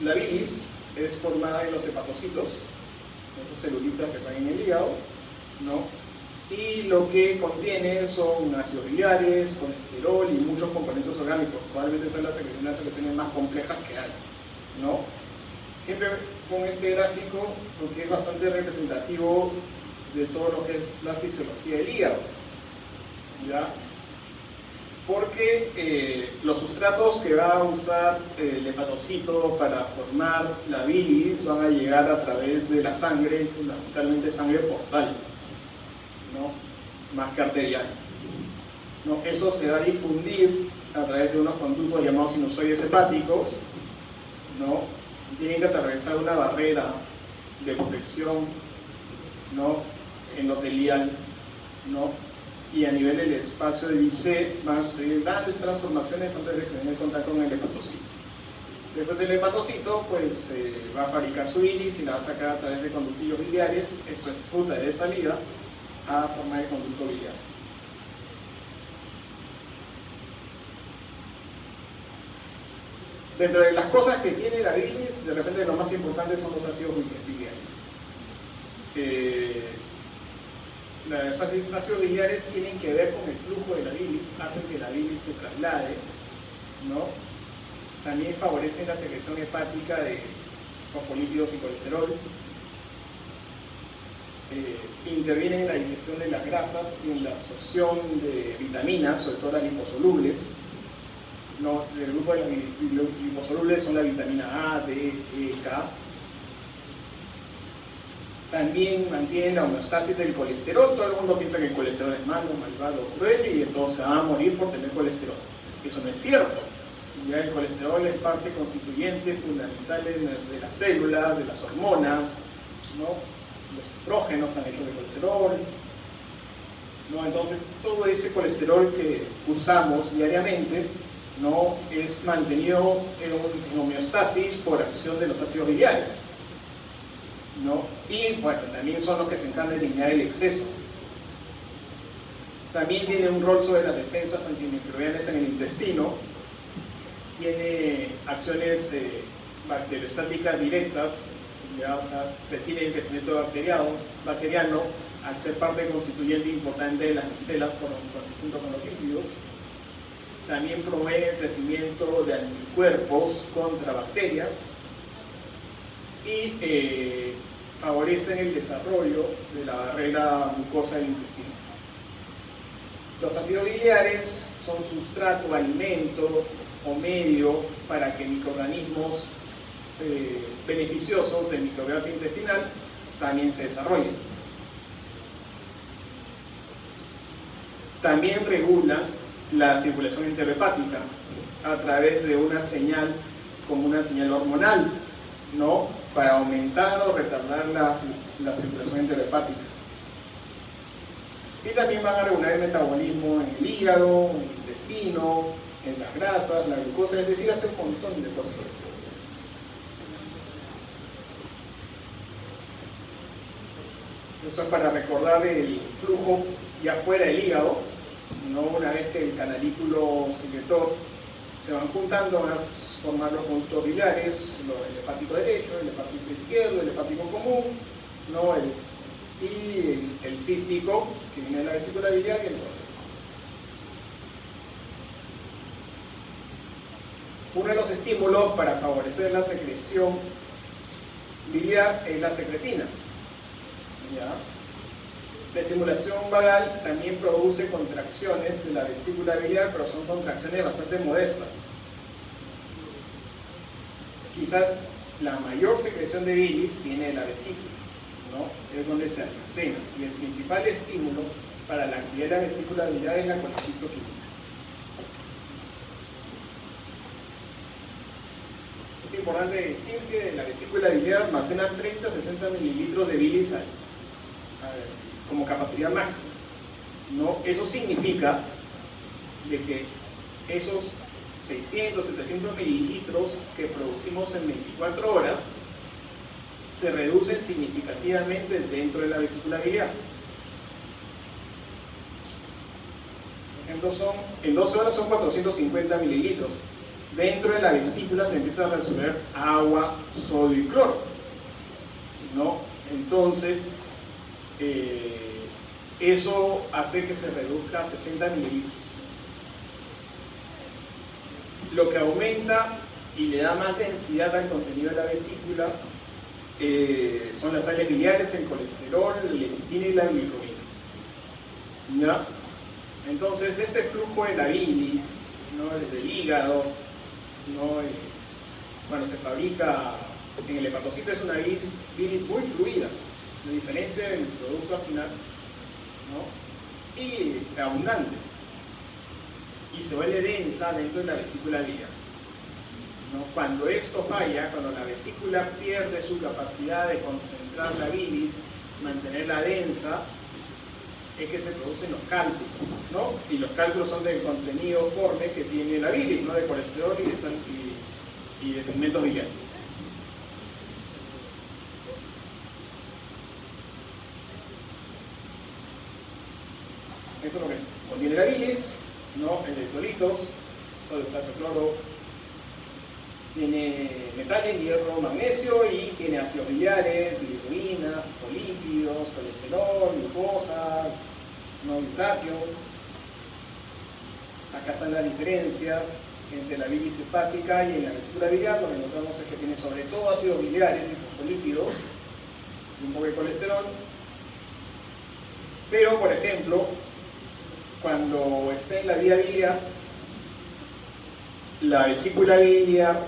[SPEAKER 1] La bilis es formada en los hepatocitos, estas celulitas que están en el hígado, ¿no? Y lo que contiene son ácidos biliares, colesterol y muchos componentes orgánicos. Probablemente son las secreciones más complejas que hay, ¿no? Siempre con este gráfico, porque es bastante representativo de todo lo que es la fisiología del hígado, ¿ya? Porque los sustratos que va a usar el hepatocito para formar la bilis van a llegar a través de la sangre, fundamentalmente sangre portal, ¿no? Más que arterial, ¿no? Eso se va a difundir a través de unos conductos llamados sinusoides hepáticos, ¿no? Tienen que atravesar una barrera de protección, ¿no? Endotelial, ¿no? Y a nivel del espacio de Bicet van a suceder grandes transformaciones antes de tener contacto con el hepatocito. Después el hepatocito pues va a fabricar su bilis y la va a sacar a través de conductillos biliares, esto es ruta de salida, a formar el conducto biliar. Dentro de las cosas que tiene la bilis, de repente lo más importante son los ácidos biliares. Los ácidos biliares tienen que ver con el flujo de la bilis, hacen que la bilis se traslade, ¿no? También favorecen la secreción hepática de fosfolípidos y colesterol, intervienen en la digestión de las grasas y en la absorción de vitaminas, sobre todo las liposolubles, ¿no? El grupo de las liposolubles son la vitamina A, D, E, K. También mantienen la homeostasis del colesterol. Todo el mundo piensa que el colesterol es malo, malvado, cruel y entonces se van a morir por tener colesterol. Eso no es cierto. Ya el colesterol es parte constituyente fundamental de las células, de las hormonas, ¿no? Los estrógenos han hecho de colesterol, ¿no? Entonces todo ese colesterol que usamos diariamente, ¿no? Es mantenido en homeostasis por acción de los ácidos biliares, ¿no? Y bueno, también son los que se encargan de eliminar el exceso. También tiene un rol sobre las defensas antimicrobianas en el intestino, tiene acciones bacteriostáticas directas, ¿ya? O sea, retiene el crecimiento bacteriano al ser parte constituyente importante de las micelas junto con los lípidos. También promueve el crecimiento de anticuerpos contra bacterias y favorecen el desarrollo de la barrera mucosa del intestino. Los ácidos biliares son sustrato, alimento o medio para que microorganismos beneficiosos del microbiota intestinal también se desarrollen. También regula la circulación enterohepática a través de una señal como una señal hormonal, ¿no? para aumentar o retardar la circulación enterohepática. Y también van a regular el metabolismo en el hígado, en el intestino, en las grasas, la glucosa, es decir, hace un montón de cosas. Eso es para recordar el flujo ya fuera del hígado, ¿no? Una vez que el canalículo secretor se van juntando, van a formar los conductos biliares, el hepático derecho, el hepático izquierdo, el hepático común, ¿no? Y el cístico, que viene de la vesícula biliar, y el otro. Uno de los estímulos para favorecer la secreción biliar es la secretina. ¿Ya? La estimulación vagal también produce contracciones de la vesícula biliar, pero son contracciones bastante modestas. Quizás la mayor secreción de bilis viene de la vesícula, ¿no? Es donde se almacena, y el principal estímulo para la actividad de la vesícula biliar es la colecistoquímica. Es importante decir que la vesícula biliar almacena 30-60 mililitros de bilis como capacidad máxima, ¿no? Eso significa de que esos 600-700 mililitros que producimos en 24 horas se reducen significativamente dentro de la vesícula biliar. En 12 horas son 450 mililitros. Dentro de la vesícula se empieza a resolver agua, sodio y cloro, ¿no? Entonces, eso hace que se reduzca a 60 mililitros. Lo que aumenta y le da más densidad al contenido de la vesícula son las sales biliares, el colesterol, la lecitina y la bilirrubina. ¿Ya? Entonces, este flujo de la bilis, ¿no? Desde el hígado, ¿no? Cuando se fabrica en el hepatocito, es una bilis muy fluida, a diferencia del producto acinal, ¿no? Y abundante, y se vuelve densa dentro de la vesícula biliar, ¿no? Cuando esto falla, cuando la vesícula pierde su capacidad de concentrar la bilis, mantenerla densa, es que se producen los cálculos, ¿no? Y los cálculos son del contenido forme que tiene la bilis, ¿no? De colesterol y de pigmentos biliares. Eso es lo que contiene la bilis, ¿no? Electrolitos, sodio, potasio, cloro, tiene metales, hierro, magnesio, y tiene ácidos biliares, bilirrubina, fosfolípidos, colesterol, glucosa, no glutatión. Acá están las diferencias entre la bilis hepática y en la vesícula biliar. Lo que encontramos es que tiene sobre todo ácidos biliares y fosfolípidos y un poco de colesterol. Pero, por ejemplo, cuando está en la vía biliar, la vesícula biliar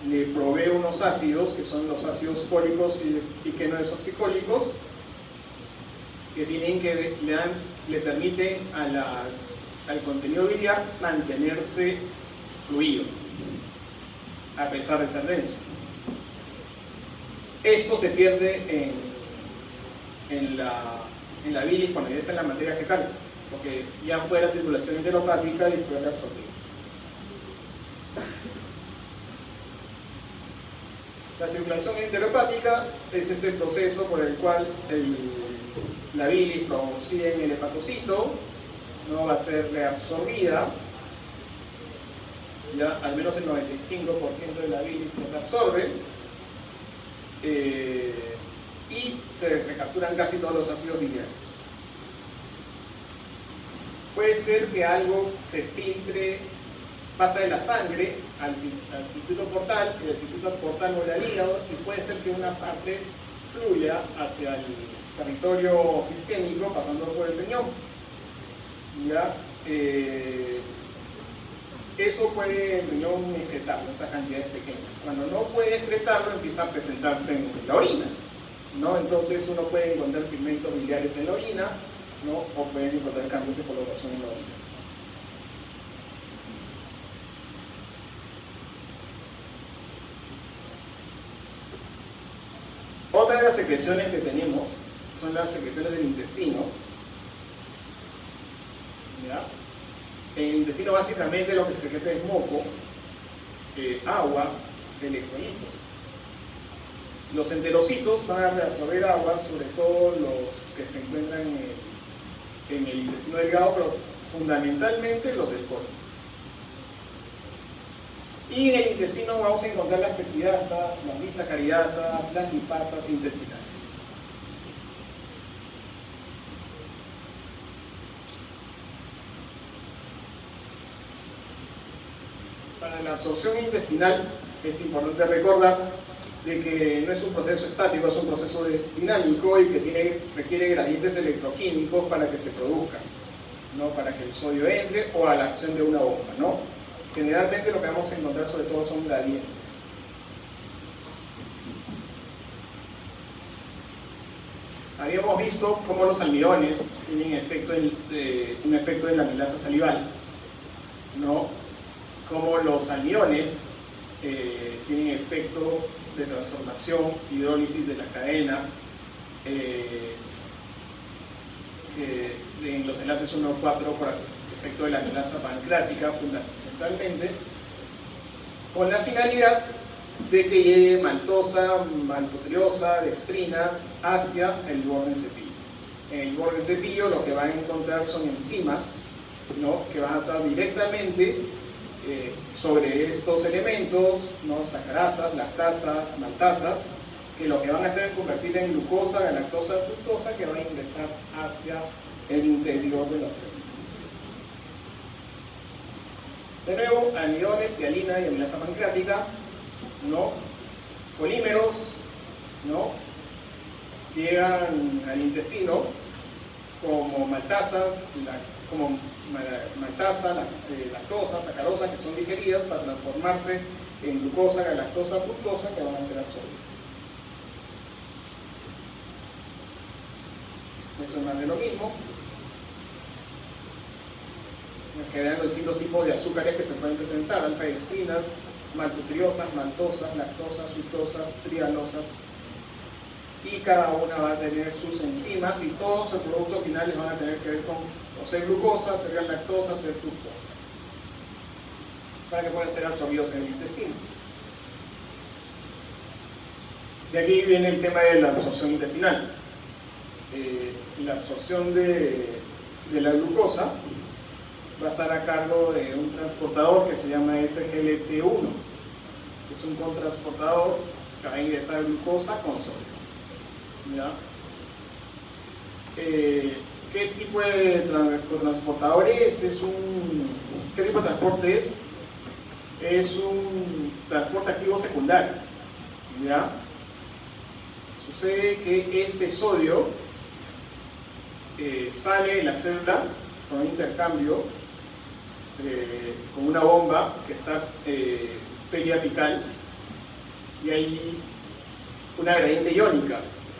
[SPEAKER 1] le provee unos ácidos, que son los ácidos fólicos y quenodesoxicólicos, que le permiten al contenido biliar mantenerse fluido, a pesar de ser denso. Esto se pierde en la bilis cuando ya está en la materia fecal, porque ya fue la circulación enteropática y fue reabsorbido. La circulación enteropática es ese proceso por el cual la bilis producida en el hepatocito no va a ser reabsorbida, ya al menos el 95% de la bilis se reabsorbe, y se recapturan casi todos los ácidos biliares. Puede ser que algo se filtre, pasa de la sangre al circuito portal, y del circuito portal vuelve al hígado, y puede ser que una parte fluya hacia el territorio sistémico pasando por el riñón. ¿Ya? Eso puede el riñón excretarlo, esas cantidades pequeñas. Cuando no puede excretarlo, empieza a presentarse en la orina, ¿no? Entonces uno puede encontrar pigmentos biliares en la orina, ¿no? O pueden encontrar cambios de coloración en la orina. las secreciones que tenemos, son las secreciones del intestino. ¿Ya? En el intestino básicamente lo que se secreta es moco, agua, electrolitos. Los enterocitos van a reabsorber agua, sobre todo los que se encuentran en el intestino delgado, pero fundamentalmente los del colon. Y en el intestino vamos a encontrar las peptidasas, las disacaridasas, las lipasas intestinales. Para la absorción intestinal es importante recordar de que no es un proceso estático, es un proceso dinámico y que requiere gradientes electroquímicos para que se produzca, ¿no? Para que el sodio entre o a la acción de una bomba, ¿no? Generalmente lo que vamos a encontrar sobre todo son gradientes. Habíamos visto cómo los almidones tienen un efecto en la amilasa salival, ¿no? Cómo los aniones tienen efecto de transformación, hidrólisis de las cadenas en los enlaces 1 o 4 por efecto de la amilasa pancreática fundamentalmente, con la finalidad de que llegue maltosa, maltotriosa, dextrinas hacia el borde del cepillo. En el borde del cepillo lo que van a encontrar son enzimas, ¿no? Que van a actuar directamente sobre estos elementos, ¿no? Sacarasas, lactasas, maltasas, que lo que van a hacer es convertir en glucosa, galactosa, fructosa, que va a ingresar hacia el interior de la célula. De nuevo, amidones, tialina y amilasa pancreática, ¿no? Polímeros, ¿no? Llegan al intestino como maltasas, lactosa, sacarosa, que son digeridas para transformarse en glucosa, galactosa, fructosa, que van a ser absorbidas. Eso es más de lo mismo. Generan los distintos tipos de azúcares que se pueden presentar: alfa-dextrinas, maltotriosas, maltosas, lactosas, fructosas, trialosas, y cada una va a tener sus enzimas y todos sus productos finales van a tener que ver con o ser glucosa, ser galactosa, ser fructosa, para que puedan ser absorbidos en el intestino. De aquí viene el tema de la absorción intestinal. La absorción de la glucosa va a estar a cargo de un transportador que se llama SGLT1, que es un cotransportador que va a ingresar glucosa con sodio. ¿Ya? ¿Qué tipo de cotransportador es? ¿Qué tipo de transporte es? Es un transporte activo secundario. ¿Ya? Sucede que este sodio sale de la célula con un intercambio con una bomba que está periapical, y hay una gradiente iónica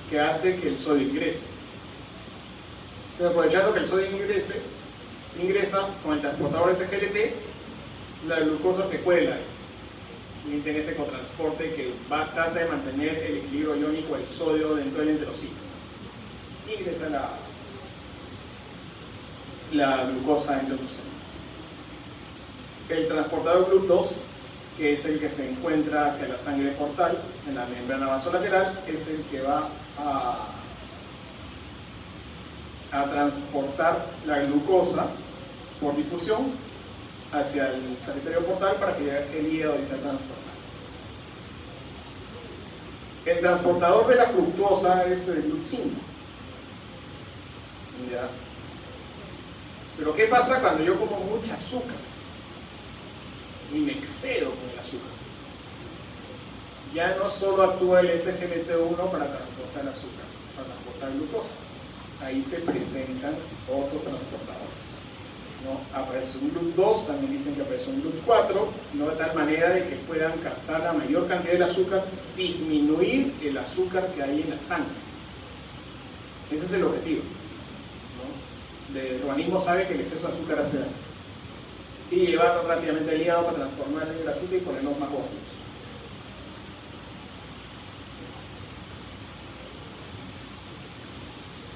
[SPEAKER 1] que hace que el sodio ingrese. Pero aprovechando que el sodio ingresa con el transportador SGLT, la glucosa se cuela y tiene ese cotransporte que trata de mantener el equilibrio iónico del sodio dentro del enterocito. Ingresa la glucosa dentro del célula. El transportador GLUT2, que es el que se encuentra hacia la sangre portal en la membrana vasolateral, es el que va a transportar la glucosa por difusión hacia el territorio portal para que el hígado sea transformado. El transportador de la fructosa es el GLUT5. ¿Ya? Pero ¿qué pasa cuando yo como mucha azúcar y me excedo con el azúcar? Ya no solo actúa el SGLT1 para transportar azúcar, para transportar glucosa. Ahí se presentan otros transportadores, ¿no? Aparece un GLUT2, también dicen que aparece un GLUT4, ¿no? De tal manera de que puedan captar la mayor cantidad del azúcar, disminuir el azúcar que hay en la sangre. Ese es el objetivo. El organismo sabe que el exceso de azúcar hace daño, y llevarlo rápidamente al hígado para transformarlo en grasita y ponernos más gordos.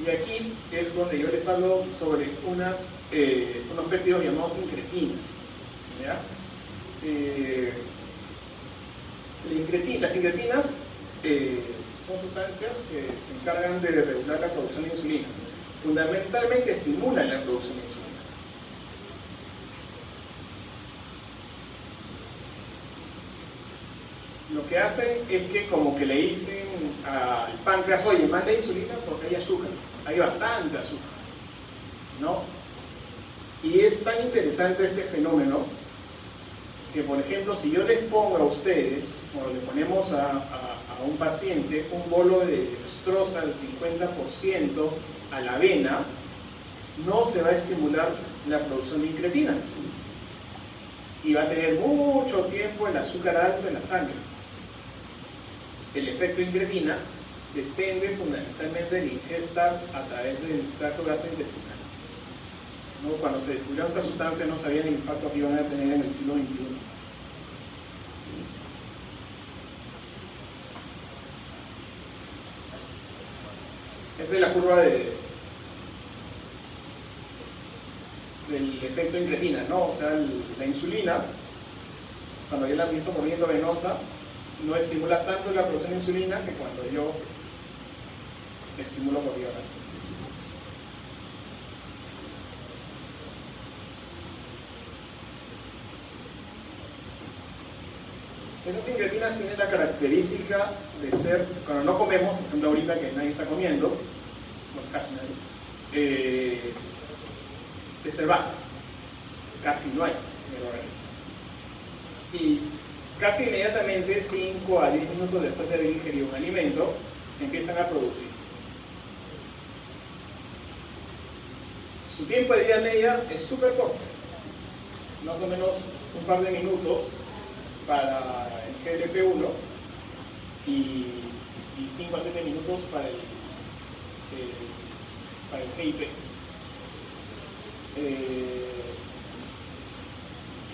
[SPEAKER 1] Y aquí es donde yo les hablo sobre unos péptidos llamados incretinas. ¿Ya? Las incretinas son sustancias que se encargan de regular la producción de insulina. Fundamentalmente estimulan la producción de insulina. Lo que hacen es que como que le dicen al páncreas, oye, manda insulina porque hay azúcar, hay bastante azúcar, ¿no? Y es tan interesante este fenómeno que, por ejemplo, si yo les pongo a ustedes, o le ponemos a un paciente un bolo de dextrosa del 50% a la avena, no se va a estimular la producción de incretinas y va a tener mucho tiempo el azúcar alto en la sangre. El efecto incretina depende fundamentalmente de la ingesta a través del tracto gastrointestinal. ¿No? Cuando se descubrieron estas sustancias no sabían el impacto que iban a tener en el siglo XXI. Esta es la curva del efecto incretina, ¿no? O sea, la insulina, cuando yo la administro por vía endovenosa, no estimula tanto la producción de insulina que cuando yo estimulo por vía oral. Estas incretinas tienen la característica de ser, cuando no comemos, por ejemplo ahorita que nadie está comiendo, bueno, casi nadie, de ser bajas, casi no hay en el organismo. Y casi inmediatamente, 5 a 10 minutos después de haber ingerido un alimento, se empiezan a producir. Su tiempo de vida media es súper corto, más o menos un par de minutos para el GLP-1 y 5 a 7 minutos para el GIP.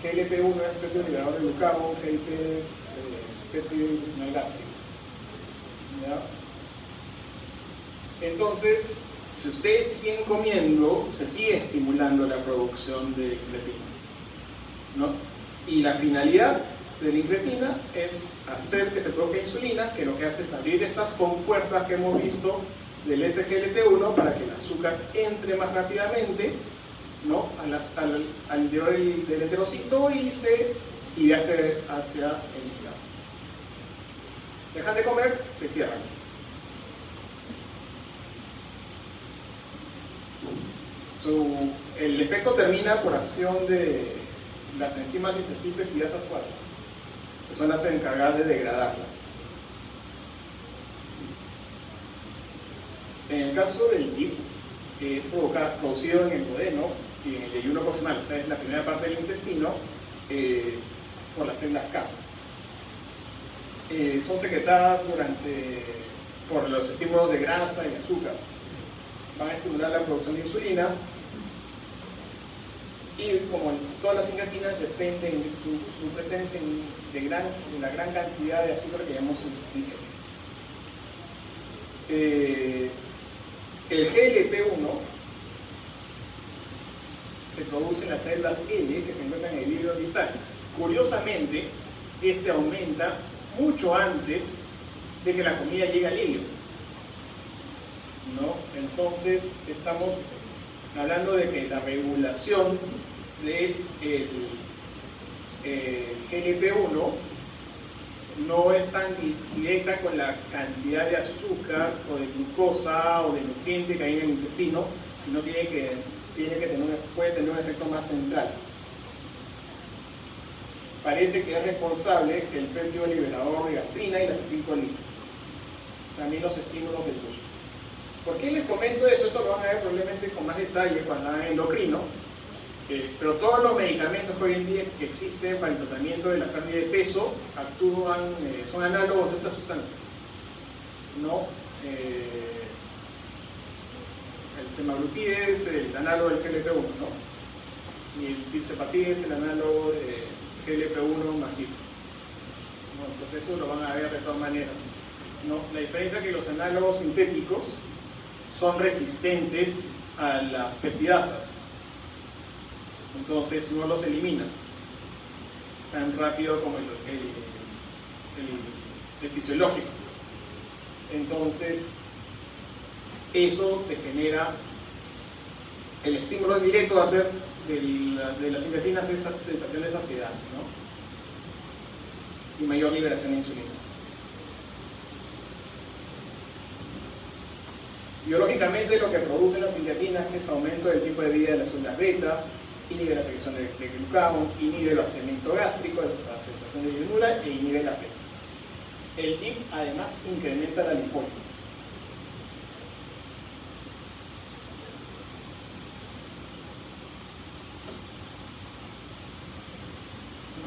[SPEAKER 1] GLP-1 es péptido liberador de glucagón, GIP es péptido intestinal gástrico. ¿Ya? Entonces, si ustedes siguen comiendo, se sigue estimulando la producción de incretinas, ¿no? Y la finalidad de la incretina es hacer que se produzca insulina, que lo que hace es abrir estas compuertas que hemos visto del SGLT1 para que el azúcar entre más rápidamente, ¿no? al interior del enterocito y viaje hacia el hígado. Dejan de comer, se cierran. El efecto termina por acción de las enzimas peptidasas 4, que son las encargadas de degradarlas. En el caso del GIP, que es producido en el duodeno y en el yeyuno proximal, o sea, es la primera parte del intestino, por las células K. Son secretadas por los estímulos de grasa y azúcar. Van a estimular la producción de insulina y, como todas las incretinas, dependen de su presencia de la gran cantidad de azúcar que hemos ingerido. El GLP-1 se produce en las células L que se encuentran en el hígado distal. Curiosamente, este aumenta mucho antes de que la comida llegue al hígado, ¿no? Entonces, estamos hablando de que la regulación del GLP-1 no es tan directa con la cantidad de azúcar o de glucosa o de nutriente que hay en el intestino, sino puede tener un efecto más central. Parece que es responsable el péptido liberador de gastrina y la acetilcolina, también los estímulos del glúcido. ¿Por qué les comento eso? Esto lo van a ver probablemente con más detalle cuando hagan endocrino. Pero todos los medicamentos que hoy en día que existen para el tratamiento de la pérdida de peso son análogos a estas sustancias, ¿no? El semaglutide es el análogo del GLP-1, ¿no? Y el tirzepatide es el análogo de GLP-1 más GIP, ¿no? Entonces eso lo van a ver de todas maneras, ¿no? La diferencia es que los análogos sintéticos son resistentes a las peptidasas. Entonces no los eliminas tan rápido como el fisiológico. Entonces eso te genera, el estímulo directo va a ser de las incretinas esa sensación de saciedad, ¿no? Y mayor liberación de insulina. Biológicamente lo que producen las incretinas es aumento del tiempo de vida de las células beta, inhibe la secreción de glucagón, inhibe el vaciamiento gástrico, la sensación de llenura e inhibe el apetito. El TIP además incrementa la lipólisis.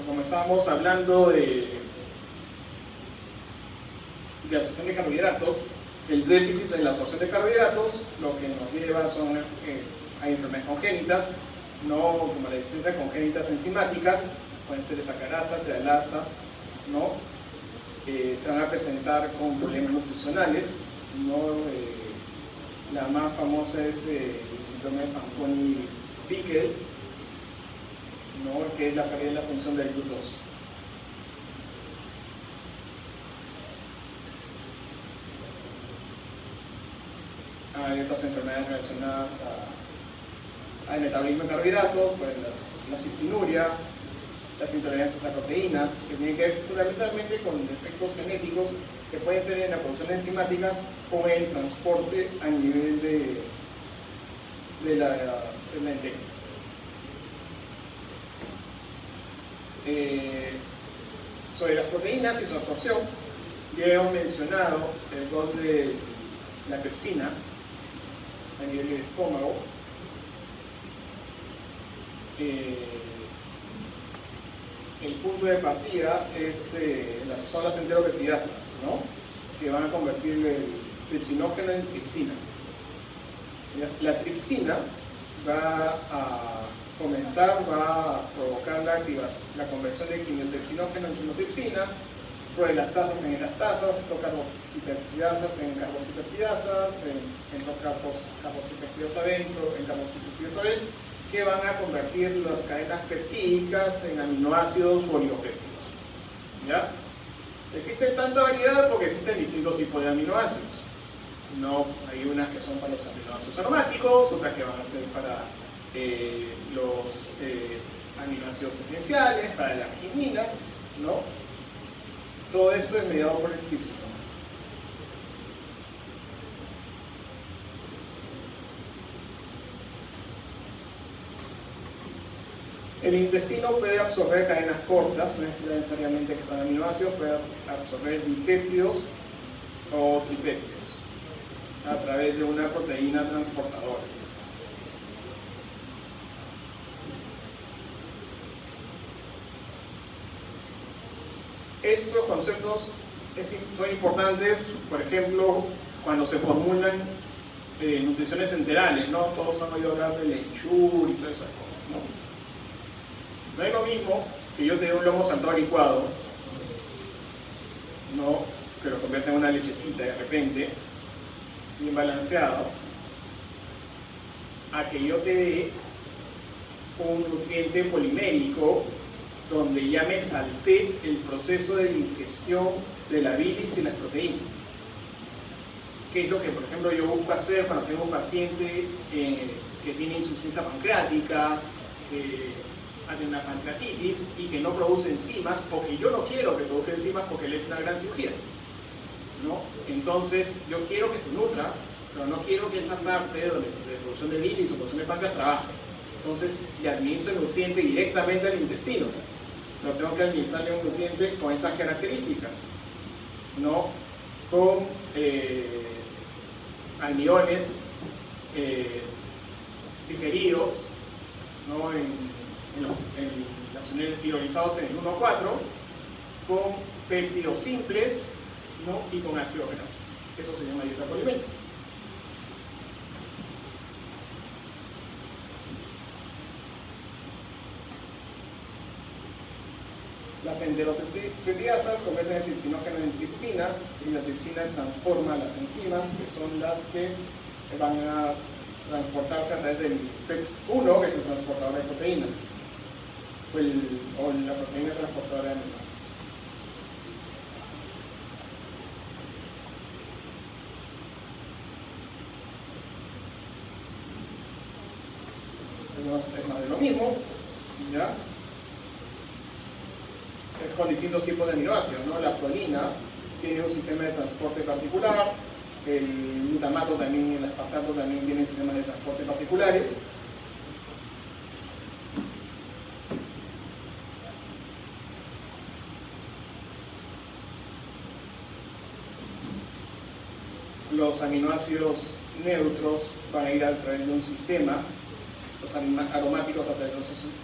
[SPEAKER 1] Como estábamos hablando de absorción de carbohidratos, el déficit en la absorción de carbohidratos lo que nos lleva son a enfermedades congénitas, no como la deficiencia congénitas enzimáticas, pueden ser sacarasa, trialasa, ¿no? Se van a presentar con problemas nutricionales, ¿no? La más famosa es el síndrome de Fanconi-Bickel, ¿no? Que es la pérdida de la función del GLUT2. Hay otras enfermedades relacionadas al metabolismo de carbohidratos, pues la cistinuria, las intolerancias a proteínas, que tienen que ver fundamentalmente con efectos genéticos que pueden ser en la producción de enzimáticas o en el transporte a nivel de la célula entera. Sobre las proteínas y su absorción, ya hemos mencionado el rol de la pepsina a nivel del estómago. El punto de partida son las enteropeptidasas, ¿no? Que van a convertir el tripsinógeno en tripsina. La tripsina va a fomentar, va a provocar la conversión de quimiotripsinógeno en quimotripsina, proelastasas en elastasas, procarboxipeptidasas en carboxipeptidasas, en carboxipeptidasa B, en carboxipeptidasa B, que van a convertir las cadenas peptídicas en aminoácidos o oligopéptidos. ¿Ya? Existe tanta variedad porque existen distintos tipos de aminoácidos. No, hay unas que son para los aminoácidos aromáticos, otras que van a ser para los aminoácidos esenciales, para la arginina, ¿no? Todo esto es mediado por el tripsino. El intestino puede absorber cadenas cortas, no necesariamente que sean aminoácidos, puede absorber dipéptidos o tripéptidos a través de una proteína transportadora. Estos conceptos son importantes, por ejemplo, cuando se formulan nutriciones enterales, ¿no? Todos han oído hablar de lechur y todas esas cosas, ¿no? No es lo mismo que yo te dé un lomo saltado licuado, ¿no? Que lo convierte en una lechecita de repente, bien balanceado, a que yo te dé un nutriente polimérico donde ya me salté el proceso de digestión de la bilis y las proteínas. ¿Qué es lo que, por ejemplo, yo busco hacer cuando tengo un paciente que tiene insuficiencia pancreática, que tiene una pancreatitis y que no produce enzimas, o que yo no quiero que produzca enzimas porque le he hecho una gran cirugía, ¿no? Entonces, yo quiero que se nutra, pero no quiero que esa parte de producción de bilis o producción de páncreas trabaje. Entonces, le administro el nutriente directamente al intestino. Pero tengo que administrarle un nutriente con esas características, ¿no? Con almidones digeridos, ¿no? En las unidades pirolizados en el 1,4, con péptidos simples, ¿no? Y con ácidos grasos. Eso se llama dieta polimétrica. Las enteropeptidasas convierten el tripsinógeno en tripsina y la tripsina transforma las enzimas, que son las que van a transportarse a través del PEP1, que es el transportador de proteínas, o la proteína transportadora de aminoácidos. Es más de lo mismo, ¿ya? Es con distintos tipos de aminoácidos, ¿no? La prolina tiene un sistema de transporte particular, el glutamato también y el aspartato también tienen sistemas de transporte particulares. Los aminoácidos neutros van a ir a través de un sistema, los aromáticos a través de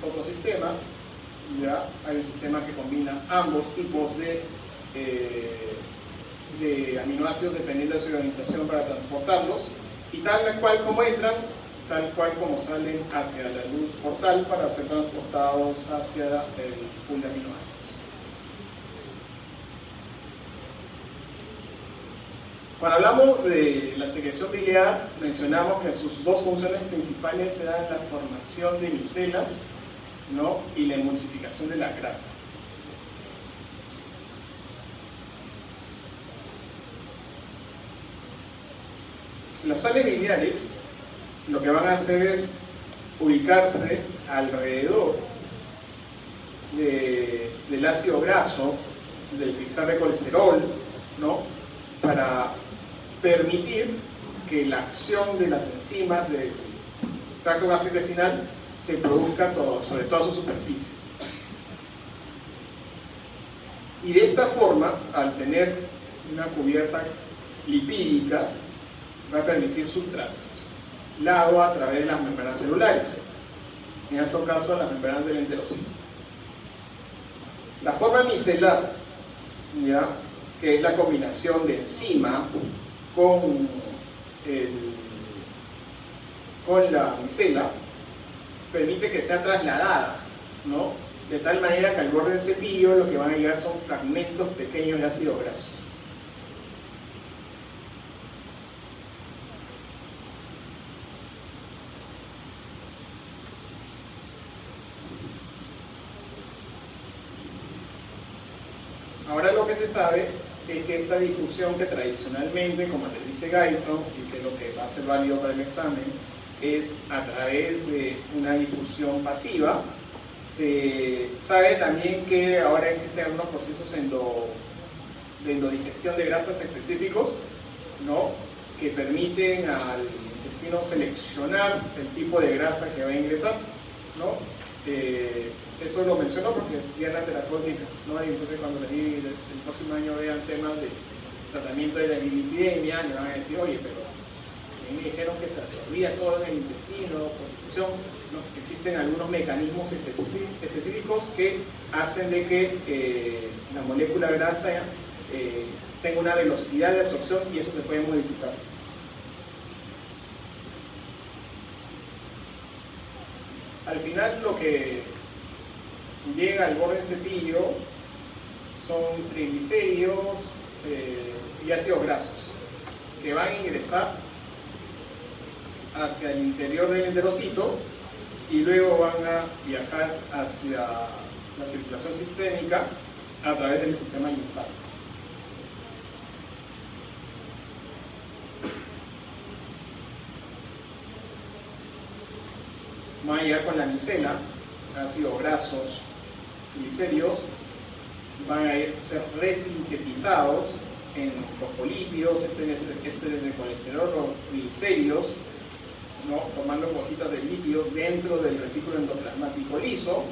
[SPEAKER 1] otro sistema. Ya hay un sistema que combina ambos tipos de aminoácidos dependiendo de su organización para transportarlos, y tal cual como entran, tal cual como salen hacia la luz portal para ser transportados hacia el pool de aminoácidos. Cuando hablamos de la secreción biliar, mencionamos que sus dos funciones principales eran la formación de micelas, ¿no? Y la emulsificación de las grasas. Las sales biliares lo que van a hacer es ubicarse alrededor del ácido graso, del cristal de colesterol, ¿no? Para permitir que la acción de las enzimas del tracto gastrointestinal se produzca sobre toda su superficie. Y de esta forma, al tener una cubierta lipídica, va a permitir su traslado a través de las membranas celulares, en ese caso las membranas del enterocito. La forma micelar, ¿ya?, que es la combinación de enzima con la micela, permite que sea trasladada, ¿no? De tal manera que al borde del cepillo lo que van a llegar son fragmentos pequeños de ácido graso. Ahora lo que se sabe es que esta difusión que tradicionalmente, como le dice Gaito, y que es lo que va a ser válido para el examen, es a través de una difusión pasiva. Se sabe también que ahora existen algunos procesos de endodigestión de grasas específicos, ¿no?, que permiten al intestino seleccionar el tipo de grasa que va a ingresar, ¿no? Eso lo menciono porque es diana terapéutica, ¿no? Y entonces cuando les diga el próximo año vean temas de tratamiento de la dislipidemia, le van a decir, oye, pero a mí me dijeron que se absorbía todo en el intestino por difusión, ¿no? Existen algunos mecanismos específicos que hacen de que la molécula grasa tenga una velocidad de absorción y eso se puede modificar. Al final lo que llega al borde del cepillo son triglicéridos y ácidos grasos que van a ingresar hacia el interior del enterocito y luego van a viajar hacia la circulación sistémica a través del sistema linfático. Van a llegar con la micela, ácidos grasos, glicéridos, van a ser resintetizados en fosfolípidos, este es de colesterol o triglicéridos, ¿no?, formando gotitas de lípidos dentro del retículo endoplasmático liso.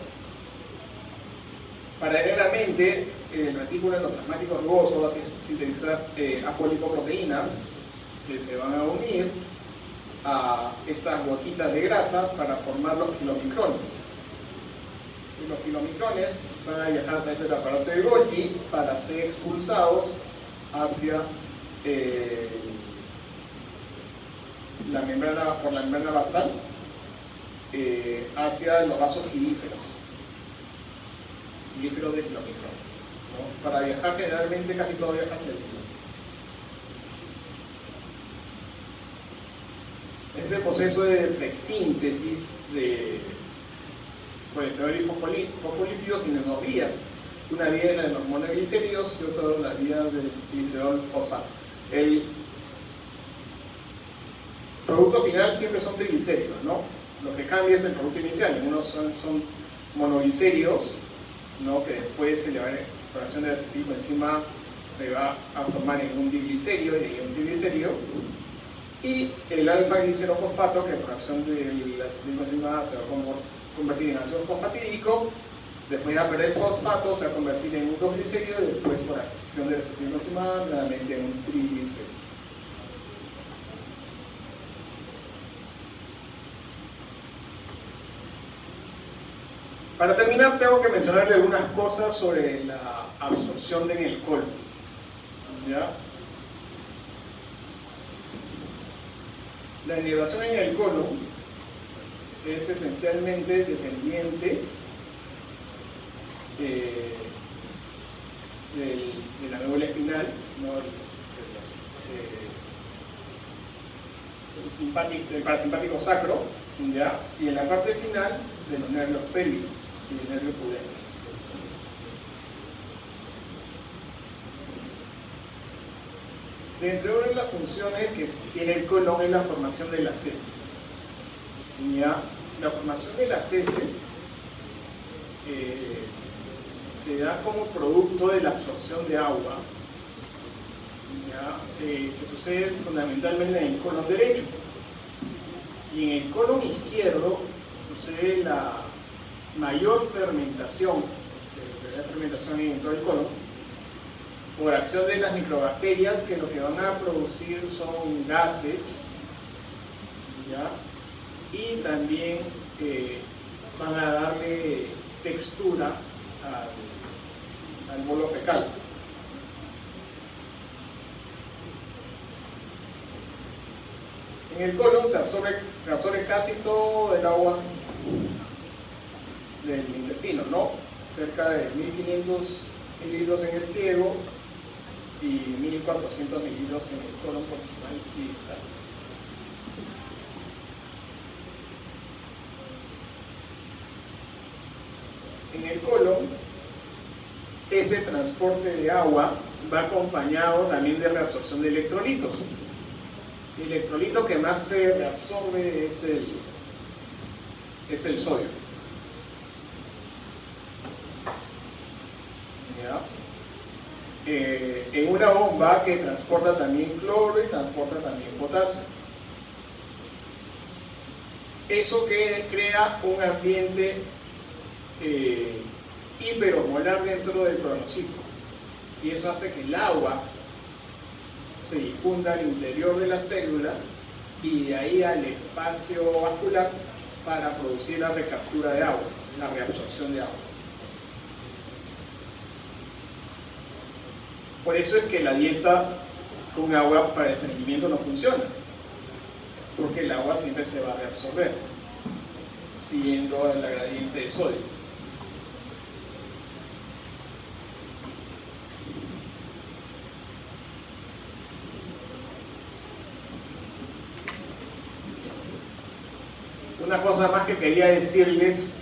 [SPEAKER 1] Paralelamente, el retículo endoplasmático rugoso va a sintetizar apolipoproteínas que se van a unir a estas gotitas de grasa para formar los kilomicrones. Y los kilomicrones van a viajar a través del aparato de Golgi para ser expulsados hacia por la membrana basal hacia los vasos gilíferos de kilomicrón, ¿no? Para viajar generalmente casi todo viaja hacia el kilomicrón. es el proceso de presíntesis de colesterol y fosfolípidos en dos vías. Una vía es la de los monoglicéridos y otra la vía del glicerol fosfato. El producto final siempre son triglicéridos, ¿no? Lo que cambia es el producto inicial. Unos son monoglicéridos, ¿no? Que después la formación del acetilcoenzima se va a formar en un diglicerio y de ahí un triglicérido. Y el alfa-glicerofosfato, que por acción del acetilcoenzima se va a convertir en ácido fosfatídico, después va a perder fosfato, se va a convertir en un 2-glicerio y después por acción del acetilcoenzima nuevamente en un triglicérido. Para terminar, tengo que mencionarle algunas cosas sobre la absorción en el colon. ¿Ya? La inervación en el colon es esencialmente dependiente de la médula espinal, ¿no? del parasimpático sacro, ¿ya? Y en la parte final de los nervios pélvicos y el nervio pudendo. Dentro de las funciones que tiene el colon es la formación de las heces. ¿Ya? La formación de las heces se da como producto de la absorción de agua, ¿ya? Que sucede fundamentalmente en el colon derecho. Y en el colon izquierdo sucede la mayor fermentación, la fermentación en todo el colon, por acción de las microbacterias que lo que van a producir son gases, ¿ya? Y también van a darle textura al bolo fecal. En el colon se absorbe casi todo el agua del intestino, ¿no? Cerca de 1500 mililitros en el ciego y 1400 mililitros en el colon proximal y distal. En el colon, ese transporte de agua va acompañado también de reabsorción de electrolitos. El electrolito que más se reabsorbe es el sodio. ¿Ya? En una bomba que transporta también cloro y transporta también potasio. Eso que crea un ambiente hiperosmolar dentro del cronocito, y eso hace que el agua se difunda al interior de la célula y de ahí al espacio vascular para producir la recaptura de agua, la reabsorción de agua. Por eso es que la dieta con agua para el estreñimiento no funciona, porque el agua siempre se va a reabsorber siguiendo la gradiente de sodio. Una cosa más que quería decirles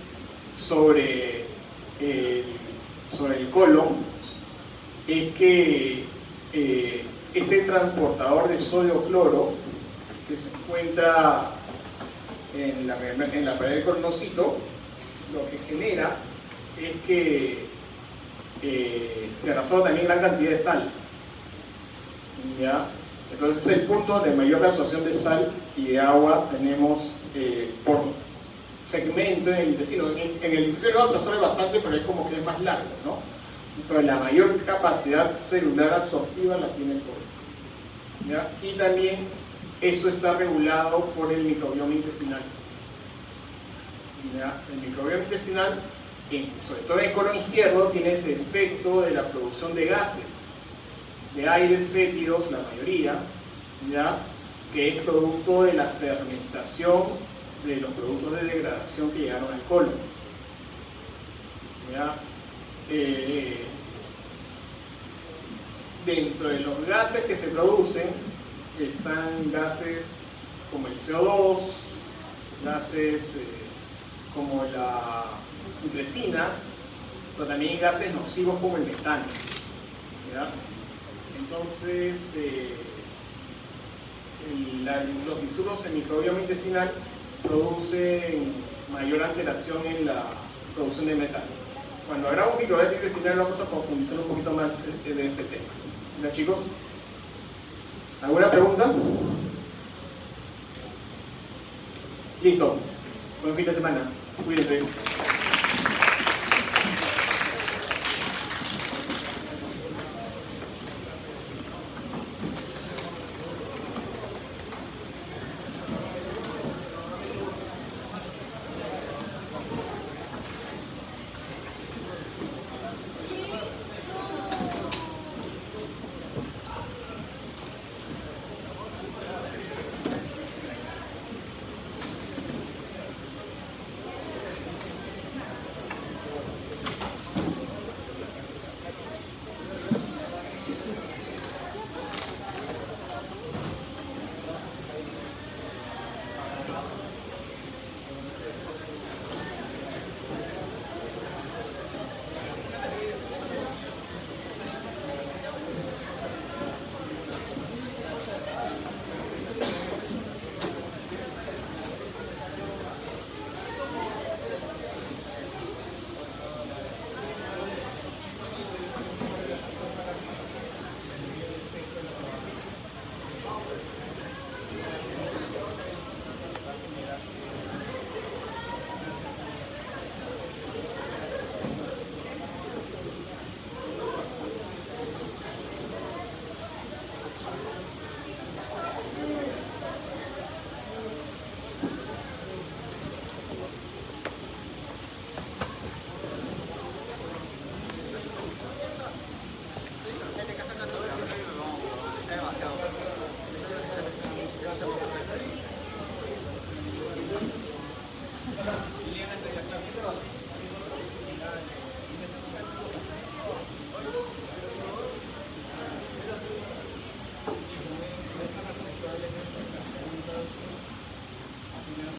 [SPEAKER 1] sobre el colon es que ese transportador de sodio-cloro que se encuentra en la pared del colonocito, lo que genera es que se absorbe también gran cantidad de sal, ¿ya? Entonces es el punto de mayor absorción de sal y de agua tenemos por segmento en el intestino. En el intestino se absorbe bastante, pero es como que es más largo, ¿no? Pero la mayor capacidad celular absortiva la tiene el colon, ¿ya? Y también eso está regulado por el microbioma intestinal, ¿ya? El microbioma intestinal, sobre todo en el colon izquierdo, tiene ese efecto de la producción de gases, de aires fétidos, la mayoría, ¿ya? Que es producto de la fermentación de los productos de degradación que llegaron al colon, ¿ya? Dentro de los gases que se producen están gases como el CO2, gases como la putrescina, pero también gases nocivos como el metano, ¿ya? Entonces, los insulos en microbioma intestinal producen mayor alteración en la producción de metano. Cuando hagamos microbioma intestinal vamos a profundizar un poquito más de este tema. ¿Ya, chicos? ¿Alguna pregunta? Listo. Buen fin de semana. Cuídense.